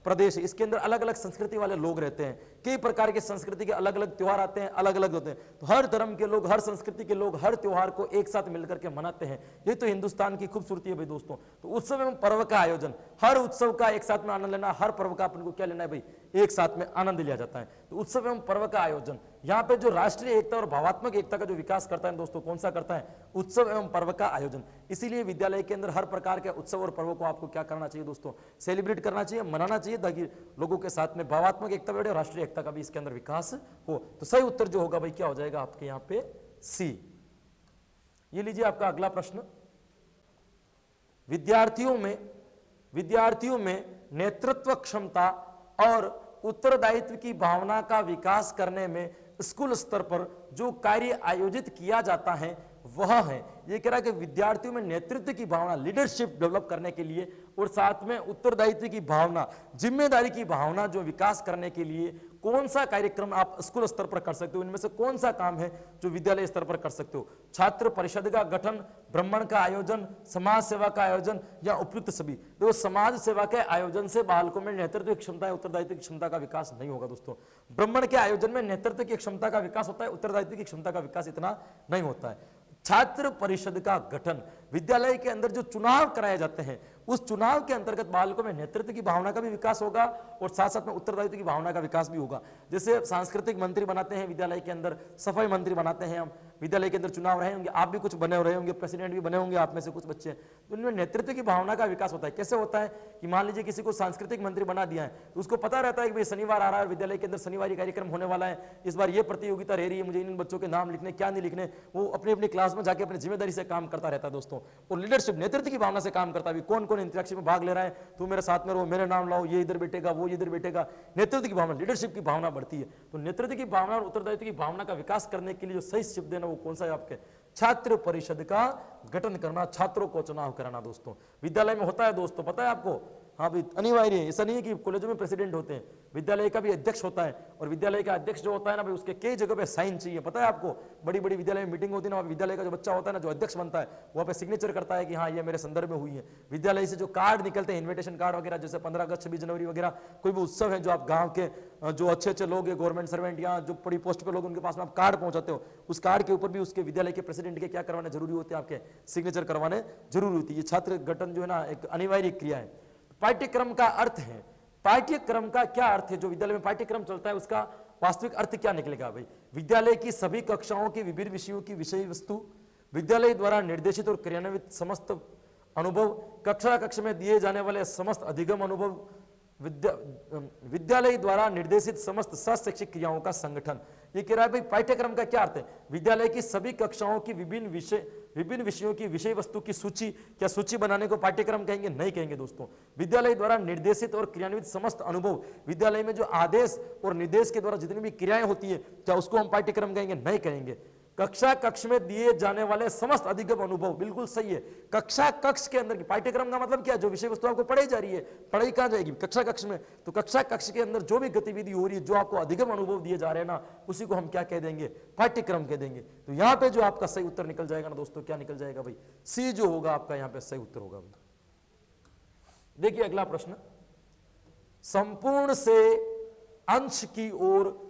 प्रदेश है, इसके अंदर अलग अलग संस्कृति वाले लोग रहते हैं। कई प्रकार के संस्कृति के अलग अलग त्योहार आते हैं, अलग अलग होते हैं। तो हर धर्म के लोग, हर संस्कृति के लोग हर त्योहार को एक साथ मिलकर के मनाते हैं। ये तो हिंदुस्तान की खूबसूरती है भाई दोस्तों। तो उत्सव एवं पर्व का आयोजन, हर उत्सव का एक साथ में आनंद लेना, हर पर्व का अपन को क्या लेना है भाई, एक साथ में आनंद लिया जाता है। तो उत्सव एवं पर्व का आयोजन यहाँ पे जो राष्ट्रीय एकता और भावात्मक एकता का जो विकास करता है दोस्तों, कौन सा करता है? उत्सव एवं पर्व का आयोजन। इसीलिए विद्यालय के अंदर हर प्रकार के उत्सव और पर्वों को आपको क्या करना चाहिए दोस्तों, सेलिब्रेट करना चाहिए, मनाना चाहिए, ताकि लोगों के साथ में भावात्मक एकता बढ़े और राष्ट्रीय एकता का भी इसके अंदर विकास हो। तो सही उत्तर जो होगा भाई क्या हो जाएगा आपके यहाँ पे, सी। ये लीजिए आपका अगला प्रश्न, विद्यार्थियों में नेतृत्व क्षमता और उत्तरदायित्व की भावना का विकास करने में स्कूल स्तर पर जो कार्य आयोजित किया जाता है वह है, ये कह रहा है कि विद्यार्थियों में नेतृत्व की भावना, लीडरशिप डेवलप करने के लिए और साथ में उत्तरदायित्व की भावना, जिम्मेदारी की भावना जो विकास करने के लिए कौन सा कार्यक्रम आप स्कूल स्तर पर कर सकते हो, इनमें से कौन सा काम है जो विद्यालय स्तर पर कर सकते हो? छात्र परिषद का गठन, ब्राह्मण का आयोजन, समाज सेवा का आयोजन या उपयुक्त सभी? देखो, समाज सेवा के आयोजन से बालकों में नेतृत्व की क्षमता या उत्तरदायित्व की क्षमता का विकास नहीं होगा दोस्तों। ब्राह्मण के आयोजन में नेतृत्व की क्षमता का विकास होता है, उत्तरदायित्व की क्षमता का विकास इतना नहीं होता है। छात्र परिषद का गठन, विद्यालय के अंदर जो चुनाव कराए जाते हैं उस चुनाव के अंतर्गत बालकों में नेतृत्व की भावना का भी विकास होगा और साथ साथ में उत्तरदायित्व की भावना का विकास भी होगा। जैसे सांस्कृतिक मंत्री बनाते हैं विद्यालय के अंदर, सफाई मंत्री बनाते हैं हम, विद्यालय के अंदर चुनाव रहे होंगे, आप भी कुछ बने रहे होंगे, प्रेसिडेंट भी बने होंगे आप में से कुछ बच्चे, तो उनमें नेतृत्व की भावना का विकास होता है। कैसे होता है कि मान लीजिए किसी को सांस्कृतिक मंत्री बना दिया है तो उसको पता रहता है कि भाई शनिवार आ रहा है, विद्यालय के अंदर शनिवार कार्यक्रम होने वाला है, इस बार ये प्रतियोगिता रह रही है, मुझे इन बच्चों के नाम लिखने, क्या नहीं लिखने, वो अपनी अपनी क्लास में जाके अपनी जिम्मेदारी से काम करता रहता है दोस्तों। और लीडरशिप, नेतृत्व की भावना से काम करता है, कौन कौन इंटरेक्शन में भाग ले रहा है, तू मेरे साथ में रहो, मेरे नाम लाओ, ये इधर बैठेगा, वो इधर बैठेगा, नेतृत्व की भावना, लीडरशिप की भावना बढ़ती है। तो नेतृत्व की भावना और उत्तरदायित्व की भावना का विकास करने के लिए जो सही शब्द है ना वो कौन सा है आपके? छात्र परिषद का गठन करना, छात्रों को चुनाव कराना दोस्तों। विद्यालय में होता है दोस्तों, पता है आपको? हाँ भाई, अनिवार्य है, ऐसा नहीं है कि कॉलेजों में प्रेसिडेंट होते हैं, विद्यालय का भी अध्यक्ष होता है और विद्यालय का अध्यक्ष जो होता है ना भाई, उसके कई जगह पे साइन चाहिए, पता है आपको? बड़ी बड़ी विद्यालय में मीटिंग होती है ना, विद्यालय का जो बच्चा होता है ना, जो अध्यक्ष बनता है, वहाँ पे सिग्नेचर करता है कि हाँ ये मेरे संदर्भ में हुई है। विद्यालय से जो कार्ड निकलते हैं, इन्विटेशन कार्ड वगैरह, जैसे 15 अगस्त 26 जनवरी वगैरह, कोई भी उत्सव है जो आप गाँव के जो अच्छे अच्छे लोग हैं, गवर्नमेंट सर्वेंट या जो बड़ी पोस्ट पे लोग, उनके पास में आप कार्ड पहुंचाते हो, उस कार्ड के ऊपर भी उसके विद्यालय के प्रेसिडेंट के क्या करवाने जरूरी होते हैं? आपके सिग्नेचर करवाने जरूरी होती है। ये छात्र गठन जो है ना एक अनिवार्य क्रिया है। पाठ्यक्रम का अर्थ है, पाठ्यक्रम का क्या अर्थ है? जो विद्यालय में पाठ्यक्रम चलता है उसका वास्तविक अर्थ क्या निकलेगा भाई? विद्यालय की सभी कक्षाओं की विभिन्न विषयों की विषय वस्तु, विद्यालय द्वारा निर्देशित और क्रियान्वित समस्त अनुभव, कक्षा कक्ष में दिए जाने वाले समस्त अधिगम अनुभव, विद्यालय द्वारा निर्देशित समस्त शैक्षिक क्रियाओं का संगठन। ये कह रहा है भाई पाठ्यक्रम का क्या अर्थ है? विद्यालय की सभी कक्षाओं की विभिन्न विषयों की विषय वस्तु की सूची। क्या सूची बनाने को पाठ्यक्रम कहेंगे? नहीं कहेंगे दोस्तों। विद्यालय द्वारा निर्देशित और क्रियान्वित समस्त अनुभव, विद्यालय में जो आदेश और निर्देश के द्वारा जितनी भी क्रियाएं होती है, क्या उसको हम पाठ्यक्रम कहेंगे? नहीं कहेंगे। कक्षा कक्ष में दिए जाने वाले समस्त अधिगम अनुभव, बिल्कुल सही है। कक्षा कक्ष के अंदर की, पाठ्यक्रम का मतलब क्या? जो विषय वस्तु आपको पढ़ाई जा रही है, पढ़ाई कहाँ जाएगी? कक्षा कक्ष में। तो कक्षा कक्ष के अंदर जो भी गतिविधि हो रही है, जो आपको अधिगम अनुभव दिए जा रहे हैं ना, उसी को हम क्या कह देंगे? पाठ्यक्रम कह देंगे। तो यहाँ पे जो आपका सही उत्तर निकल जाएगा ना दोस्तों, क्या निकल जाएगा भाई? सी जो होगा आपका यहाँ पे सही उत्तर होगा भाई। देखिए अगला प्रश्न, संपूर्ण से अंश की ओर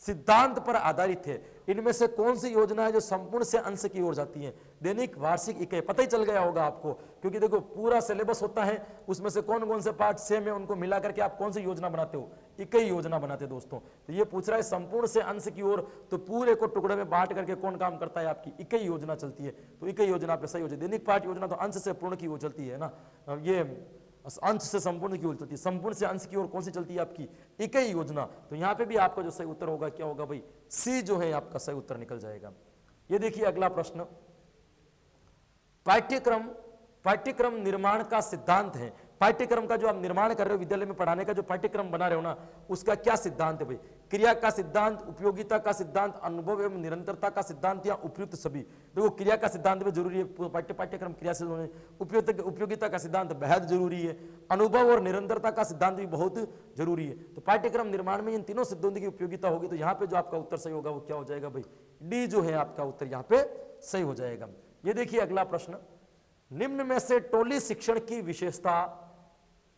सिद्धांत पर आधारित है, इनमें से कौन सी योजना है जो संपूर्ण से अंश की ओर जाती है? दैनिक वार्षिक इकाई, पता ही चल गया होगा आपको, क्योंकि देखो पूरा सिलेबस होता है, उसमें से कौन कौन से पार्ट सेम है उनको मिला करके आप कौन सी योजना बनाते हो? इकाई योजना बनाते दोस्तों। तो ये पूछ रहा है संपूर्ण से अंश की ओर, तो पूरे को टुकड़े में बांट करके कौन काम करता है? आपकी इकाई योजना चलती है। तो इकाई योजना पे सही हो जाए। दैनिक पाठ योजना तो अंश से पूर्ण की ओर चलती है ना, ये अंश से संपूर्ण की ओर चलती है। संपूर्ण से अंश की ओर कौन सी चलती है? आपकी इकाई योजना। तो यहाँ पे भी आपका जो सही उत्तर होगा क्या होगा भाई? सी जो है आपका सही उत्तर निकल जाएगा। ये देखिए अगला प्रश्न, पाठ्यक्रम निर्माण का सिद्धांत है। पाठ्यक्रम का जो आप निर्माण कर रहे हो, विद्यालय में पढ़ाने का जो पाठ्यक्रम बना रहे हो ना, उसका क्या सिद्धांत है भाई? क्रिया का सिद्धांत, उपयोगिता का सिद्धांत, अनुभव एवं निरंतरता का सिद्धांत या उपयुक्त सभी? देखो क्रिया का सिद्धांत भी जरूरी है, पाठ्यक्रम क्रिया से होने। उपयोगिता का सिद्धांत बेहद जरूरी है। अनुभव और निरंतरता का सिद्धांत भी बहुत जरूरी है। तो पाठ्यक्रम निर्माण में इन तीनों सिद्धांतों की उपयोगिता होगी। तो यहाँ पे जो आपका उत्तर सही होगा वो क्या हो जाएगा भाई? डी जो है आपका उत्तर यहाँ पे सही हो जाएगा। ये देखिए अगला प्रश्न, निम्न में से टोली शिक्षण की विशेषता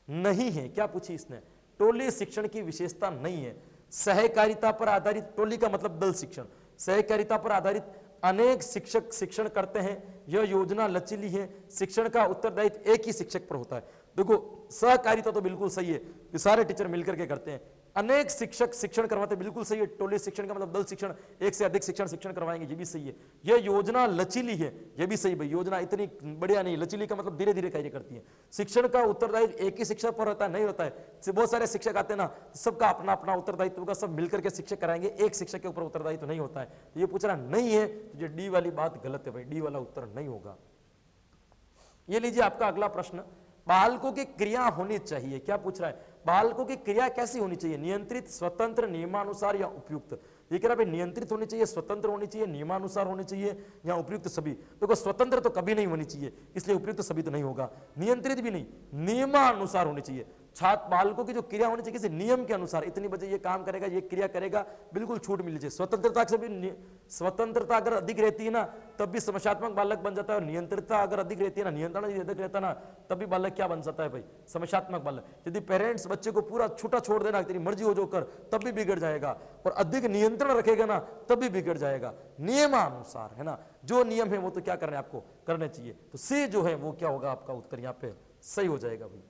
नहीं है। क्या पूछी इसने? टोली शिक्षण की विशेषता नहीं है। सहकारिता पर आधारित, टोली का मतलब दल शिक्षण, सहकारिता पर आधारित अनेक शिक्षक शिक्षण करते हैं, यह योजना लचीली है, शिक्षण का उत्तरदायित्व एक ही शिक्षक पर होता है। देखो सहकारिता तो बिल्कुल सही है कि सारे टीचर मिलकर के करते हैं। अनेक शिक्षक शिक्षण करवाते, बिल्कुल सही है। टोली शिक्षण का मतलब दल शिक्षण, एक से अधिक शिक्षण करवाएंगे, ये भी सही है। यह योजना लचीली है, ये भी सही भाई। योजना इतनी बढ़िया नहीं, लचीली का मतलब धीरे धीरे कार्य करती है। शिक्षण का उत्तरदायित्व एक ही शिक्षक पर होता है, नहीं होता है। बहुत सारे शिक्षक आते हैं ना, सबका अपना अपना उत्तरदायित्व होगा, सब मिलकर के शिक्षक कराएंगे, एक शिक्षक के ऊपर उत्तरदायित्व नहीं होता है। ये पूछ रहा नहीं है, तो ये डी वाली बात गलत है भाई, डी वाला उत्तर नहीं होगा। ये लीजिए आपका अगला प्रश्न, बालकों की क्रिया होनी चाहिए। क्या पूछ रहा है? बालकों की क्रिया कैसी होनी चाहिए? नियंत्रित, स्वतंत्र, नियमानुसार या उपयुक्त? ये कह रहा भाई नियंत्रित होनी चाहिए, स्वतंत्र होनी चाहिए, नियमानुसार होनी चाहिए, या उपयुक्त सभी। देखो स्वतंत्र तो कभी नहीं होनी चाहिए, इसलिए उपयुक्त सभी तो नहीं होगा, नियंत्रित भी नहीं, नियमानुसार होनी चाहिए। छात्र बालकों की जो क्रिया होनी चाहिए किसी नियम के अनुसार, इतनी बजे ये काम करेगा, ये क्रिया करेगा, बिल्कुल छूट मिलनी चाहिए। स्वतंत्रता से भी, स्वतंत्रता अगर अधिक रहती है ना तब भी समस्यात्मक बालक बन जाता है, और नियंत्रणता अगर अधिक रहती है ना, नियंत्रण अधिक रहता है ना, तब भी बालक क्या बन जाता है भाई, समस्यात्मक बालक। यदि पेरेंट्स बच्चे को पूरा छूटा छोड़ देना, तेरी मर्जी हो जो कर, तब भी बिगड़ जाएगा, और अधिक नियंत्रण रखेगा ना तब भी बिगड़ जाएगा। नियमानुसार है ना, जो नियम है वो तो क्या करना है आपको करने चाहिए। तो सी जो है वो क्या होगा आपका उत्तर यहाँ पे सही हो जाएगा भाई।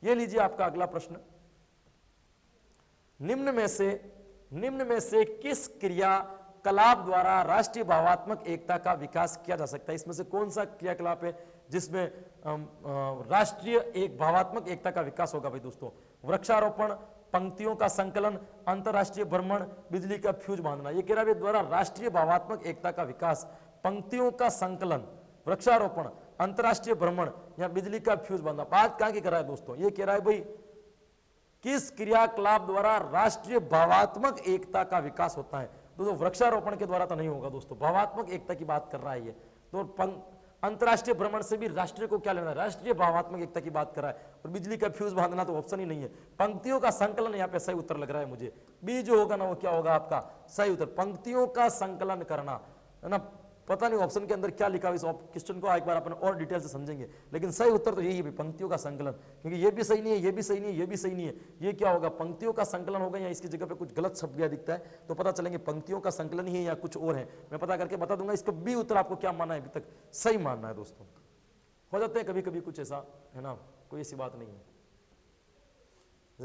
ये लीजिए आपका अगला प्रश्न, निम्न में से किस क्रियाकलाप द्वारा राष्ट्रीय भावात्मक एकता का विकास किया जा सकता है? इसमें से कौन सा क्रियाकलाप है जिसमें राष्ट्रीय एक भावात्मक एकता का विकास होगा भाई दोस्तों? वृक्षारोपण, पंक्तियों का संकलन, अंतरराष्ट्रीय भ्रमण, बिजली का फ्यूज बांधना। ये कह रहा है द्वारा राष्ट्रीय भावात्मक एकता का विकास, पंक्तियों का संकलन, वृक्षारोपण, अंतरराष्ट्रीय भ्रमण या बिजली का फ्यूज बांधना। बात कहां की कर रहा है दोस्तों? ये कह रहा है भाई किस क्रियाकलाप द्वारा राष्ट्रीय भावात्मक एकता का विकास होता है? दोस्तों वृक्षारोपण के द्वारा तो नहीं होगा दोस्तों, भावात्मक एकता की बात कर रहा है ये। तो अंतरराष्ट्रीय भ्रमण से भी राष्ट्रीय को क्या लेना है, राष्ट्रीय भावात्मक एकता की बात कर रहा है। और बिजली का फ्यूज बांधना तो ऑप्शन ही नहीं है। पंक्तियों का संकलन यहाँ पे सही उत्तर लग रहा है मुझे, बी जो होगा ना वो क्या होगा आपका सही उत्तर, पंक्तियों का संकलन करना है ना। पता नहीं ऑप्शन के अंदर क्या लिखा है, इस क्वेश्चन को एक बार अपन और डिटेल से समझेंगे, लेकिन सही उत्तर तो यही है पंक्तियों का संकलन, क्योंकि ये भी सही नहीं है, ये भी सही नहीं है, ये भी सही नहीं है। ये क्या होगा, पंक्तियों का संकलन होगा, या इसकी जगह पे कुछ गलत शब्द दिखता है तो पता चलेंगे पंक्तियों का संकलन ही है या कुछ और है, मैं पता करके बता दूंगा। इसका बी उत्तर आपको क्या मानना है, अभी तक सही मानना है दोस्तों। हो जाते हैं कभी कभी कुछ ऐसा है ना, कोई ऐसी बात नहीं है।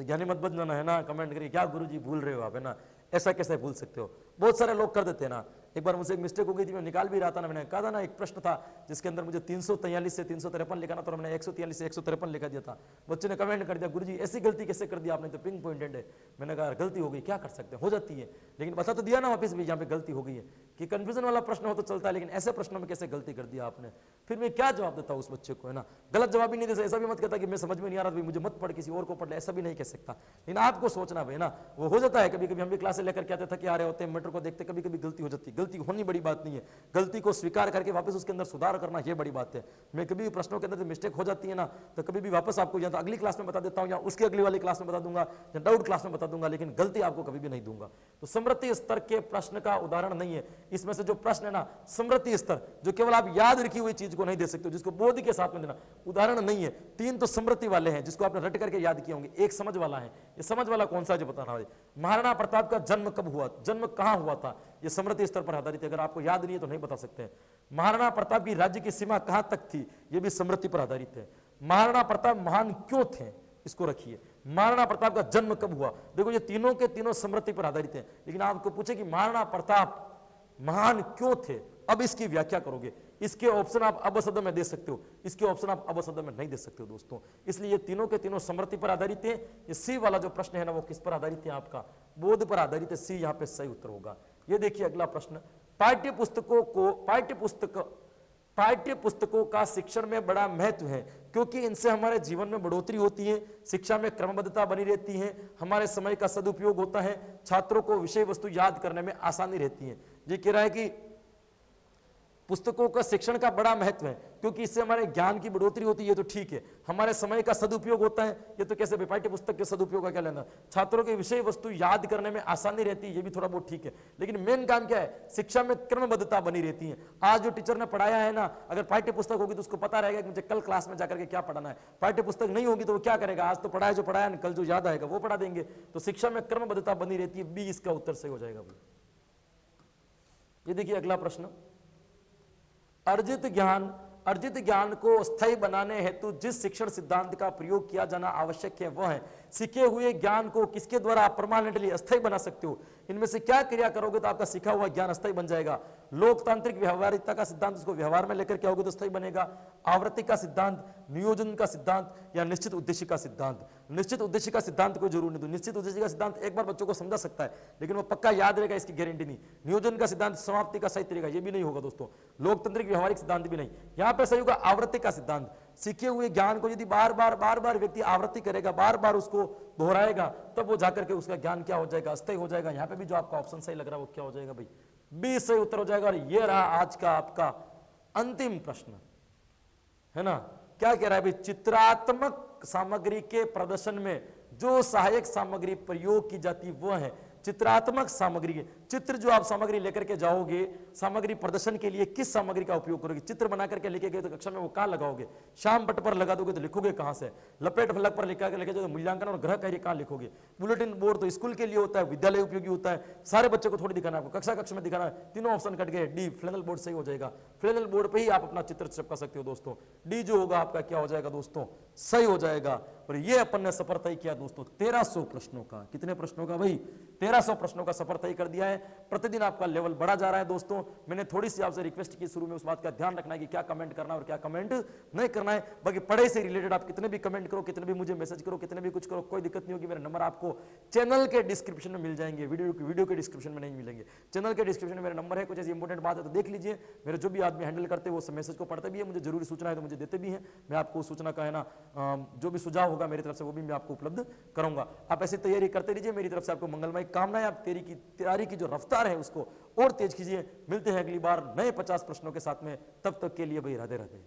ज्ञानी मत बन जाना है ना, कमेंट करिए क्या गुरुजी भूल रहे हो आप, है ना, ऐसा कैसे भूल सकते हो? बहुत सारे लोग कर देते हैं ना। एक बार मुझसे एक मिस्टेक हो गई थी, मैं निकाल भी रहा था ना, मैंने कहा था ना एक प्रश्न था जिसके अंदर मुझे 343 से 353 लिखा ना, तो मैंने 143 से 153 लिखा दिया था। बच्चे ने कमेंट कर दिया गुरुजी ऐसी गलती कैसे कर दी आपने, तो पिंग पॉइंटेड है। मैंने कहा गलती हो गई, क्या कर सकते हैं, हो जाती है, लेकिन बता तो दिया ना वापस भी यहाँ पे गलती हो गई है। कि कंफ्यूजन वाला प्रश्न हो तो चलता है, लेकिन ऐसे प्रश्नों में कैसे गलती कर दिया आपने, फिर मैं क्या जवाब देता उस बच्चे को, है ना। गलत जवाब भी नहीं दे, ऐसा भी मत कहता कि मैं समझ में नहीं आ रहा, मुझे मत पढ़, किसी और को पढ़ ले, ऐसा भी नहीं कह सकता। लेकिन आपको सोचना भाई ना, वो हो जाता है कभी कभी, हम भी क्लास लेकर क्या थके आ रहे होते हैं, मीटर को देखते कभी कभी गलती हो जाती है। गलती होनी बड़ी बात नहीं है, गलती को स्वीकार करके वापस उसके अंदर सुधार करना ये बड़ी बात है। मैं कभी भी प्रश्नों के अंदर मिस्टेक हो जाती है ना, तो कभी भी वापस आपको या तो अगली क्लास में बता देता हूं, या उसकी अगली वाली क्लास में बता दूंगा, या डाउट क्लास में बता दूंगा, लेकिन गलती आपको कभी भी नहीं दूंगा। तो स्मृति स्तर के प्रश्न का उदाहरण नहीं है। इसमें से जो प्रश्न है ना स्मृति स्तर, जो केवल आप याद रखी हुई चीज को नहीं दे सकते, जिसको बोध के साथ में देना, उदाहरण नहीं है। 3 तो स्मृति वाले हैं जिसको आपने रट करके याद किए होंगे, एक समझ वाला है। ये समझ वाला कौन सा जो बता रहा है, महाराणा प्रताप का जन्म कब हुआ, जन्म कहां हुआ था, ये स्मृति स्तर पर आधारित है। अगर आपको याद नहीं है तो नहीं बता सकते हैं। महाराणा प्रताप की राज्य की सीमा कहां तक थी, यह भी स्मृति पर आधारित है। महाराणा प्रताप महान क्यों थे, इसको रखिए। महाराणा प्रताप का जन्म कब हुआ, देखो ये तीनों के तीनों स्मृति पर आधारित है। लेकिन आपको पूछे कि महाराणा प्रताप महान क्यों थे, अब इसकी व्याख्या करोगे, इसके ऑप्शन आप अबशब्द में दे सकते हो, इसके ऑप्शन आप अबशब्द में नहीं दे सकते हो दोस्तों। इसलिए ये तीनों के तीनों स्मृति पर आधारित है। ये सी वाला जो प्रश्न है ना वो किस पर आधारित है, आपका बोध पर आधारित है। सी यहाँ पे सही उत्तर होगा। ये देखिए अगला प्रश्न, पाठ्य पुस्तकों का शिक्षण में बड़ा महत्व है क्योंकि इनसे हमारे जीवन में बढ़ोतरी होती है, शिक्षा में क्रमबद्धता बनी रहती है, हमारे समय का सदुपयोग होता है, छात्रों को विषय वस्तु याद करने में आसानी रहती है। ये कह रहा है कि पुस्तकों का शिक्षण का बड़ा महत्व है क्योंकि इससे हमारे ज्ञान की बढ़ोतरी होती है, ये तो ठीक है। हमारे समय का सदुपयोग होता है, ये तो कैसे, पाठ्य पुस्तक के सदुपयोग का क्या लेना। छात्रों के विषय वस्तु याद करने में आसानी रहती है, ये भी थोड़ा बहुत ठीक है। लेकिन मेन काम क्या है, शिक्षा में क्रमबद्धता बनी रहती है। आज जो टीचर ने पढ़ाया है ना, अगर पाठ्य पुस्तक होगी तो उसको पता रहेगा कि मुझे कल क्लास में जाकर के क्या पढ़ाना है। पाठ्य पुस्तक नहीं होगी तो वो क्या करेगा, आज तो पढ़ाया जो पढ़ाया, कल जो याद आएगा वो पढ़ा देंगे। तो शिक्षा में क्रमबद्धता बनी रहती है, बी इसका उत्तर सही हो जाएगा। ये देखिए अगला प्रश्न, अर्जित ज्ञान को स्थायी बनाने हेतु जिस शिक्षण सिद्धांत का प्रयोग किया जाना आवश्यक है वह है, सीखे हुए ज्ञान को किसके द्वारा आप परमानेंटली अस्थायी बना सकते हो। इनमें से क्या क्रिया करोगे तो आपका सीखा हुआ ज्ञान अस्थायी बन जाएगा। लोकतांत्रिक व्यवहारिकता का सिद्धांत, उसको व्यवहार में लेकर के आओगे तो स्थायी बनेगा। आवृत्ति का सिद्धांत, नियोजन का सिद्धांत या निश्चित उद्देश्य का सिद्धांत। निश्चित उद्देश्य का सिद्धांत कोई जरूर नहीं, तो निश्चित उद्देश्य का सिद्धांत एक बार बच्चों को समझा सकता है लेकिन वो पक्का याद रहेगा इसकी गारंटी नहीं। नियोजन का सिद्धांत समाप्ति का सही तरीका, ये भी नहीं होगा दोस्तों। लोकतांत्रिक व्यवहारिक सिद्धांत भी नहीं। यहां पर सही होगा आवृत्ति का सिद्धांत। सीखे हुए ज्ञान को यदि बार बार व्यक्ति आवृत्ति करेगा, बार बार उसको दोहराएगा, तब वो जाकर के उसका ज्ञान क्या हो जाएगा, अस्थायी हो जाएगा। यहाँ पे भी जो आपका ऑप्शन सही लग रहा है वो क्या हो जाएगा भाई, बी सही उत्तर हो जाएगा। और ये रहा आज का आपका अंतिम प्रश्न, है ना। क्या कह रहा है भाई, चित्रात्मक सामग्री के प्रदर्शन में जो सहायक सामग्री प्रयोग की जाती वो है चित्रात्मक सामग्री। चित्र जो आप सामग्री लेकर के जाओगे, सामग्री प्रदर्शन के लिए किस सामग्री का उपयोग करोगे। चित्र बना करके लेके गए तो कक्षा में वो कहां लगाओगे, श्याम पट पर लगा दोगे तो लिखोगे कहां से, लपेट फलक पर लिखा के लेके जाओ तो मूल्यांकन और गृह कार्य कहां लिखोगे। बुलेटिन बोर्ड तो स्कूल के लिए होता है, विद्यालय उपयोगी होता है, सारे बच्चों को थोड़ी दिखाना है, आपको कक्षा में दिखाना है। तीनों ऑप्शन कट गए, डी फ्लैनल बोर्ड सही हो जाएगा। फ्लैनल बोर्ड पे ही आप अपना चित्र चिपका सकते हो दोस्तों। डी जो होगा आपका क्या हो जाएगा दोस्तों, सही हो जाएगा। और ये अपन ने सफर तय किया दोस्तों 1300 प्रश्नों का। कितने प्रश्नों का भाई, 1300 प्रश्नों का सफर तय कर दिया है। प्रतिदिन आपका लेवल बढ़ा जा रहा है दोस्तों। मैंने थोड़ी सी आपसे रिक्वेस्ट की शुरू में, उस बात का ध्यान रखना है कि क्या कमेंट करना है और क्या कमेंट नहीं करना है। बाकी पढ़ाई से रिलेटेड आप कितने भी कमेंट करो, कितने भी मुझे मैसेज करो, कितने भी कुछ करो, कोई दिक्कत नहीं होगी। मेरे नंबर आपको चैनल के डिस्क्रिप्शन में मिल जाएंगे, वीडियो के डिस्क्रिप्शन में नहीं मिलेंगे, चैनल के डिस्क्रिप्शन में मेरा नंबर है। कुछ ऐसी इंपॉर्टेंट बात है तो देख लीजिए। मेरे जो भी आदमी हैंडल करते हैं वो सब मैसेज को पढ़ते भी है, मुझे जरूरी सूचना है तो मुझे देते भी हैं। मैं आपको सूचना का है ना जो भी सुझाव होगा मेरी तरफ से वो भी मैं आपको उपलब्ध करूंगा। आप ऐसी तैयारी करते रहिए। मेरी तरफ से आपको मंगलमय कामनाएं। आप तैयारी की जो रफ्तार है उसको और तेज कीजिए। मिलते हैं अगली बार नए 50 प्रश्नों के साथ में। तब तक के लिए भाई राधे राधे।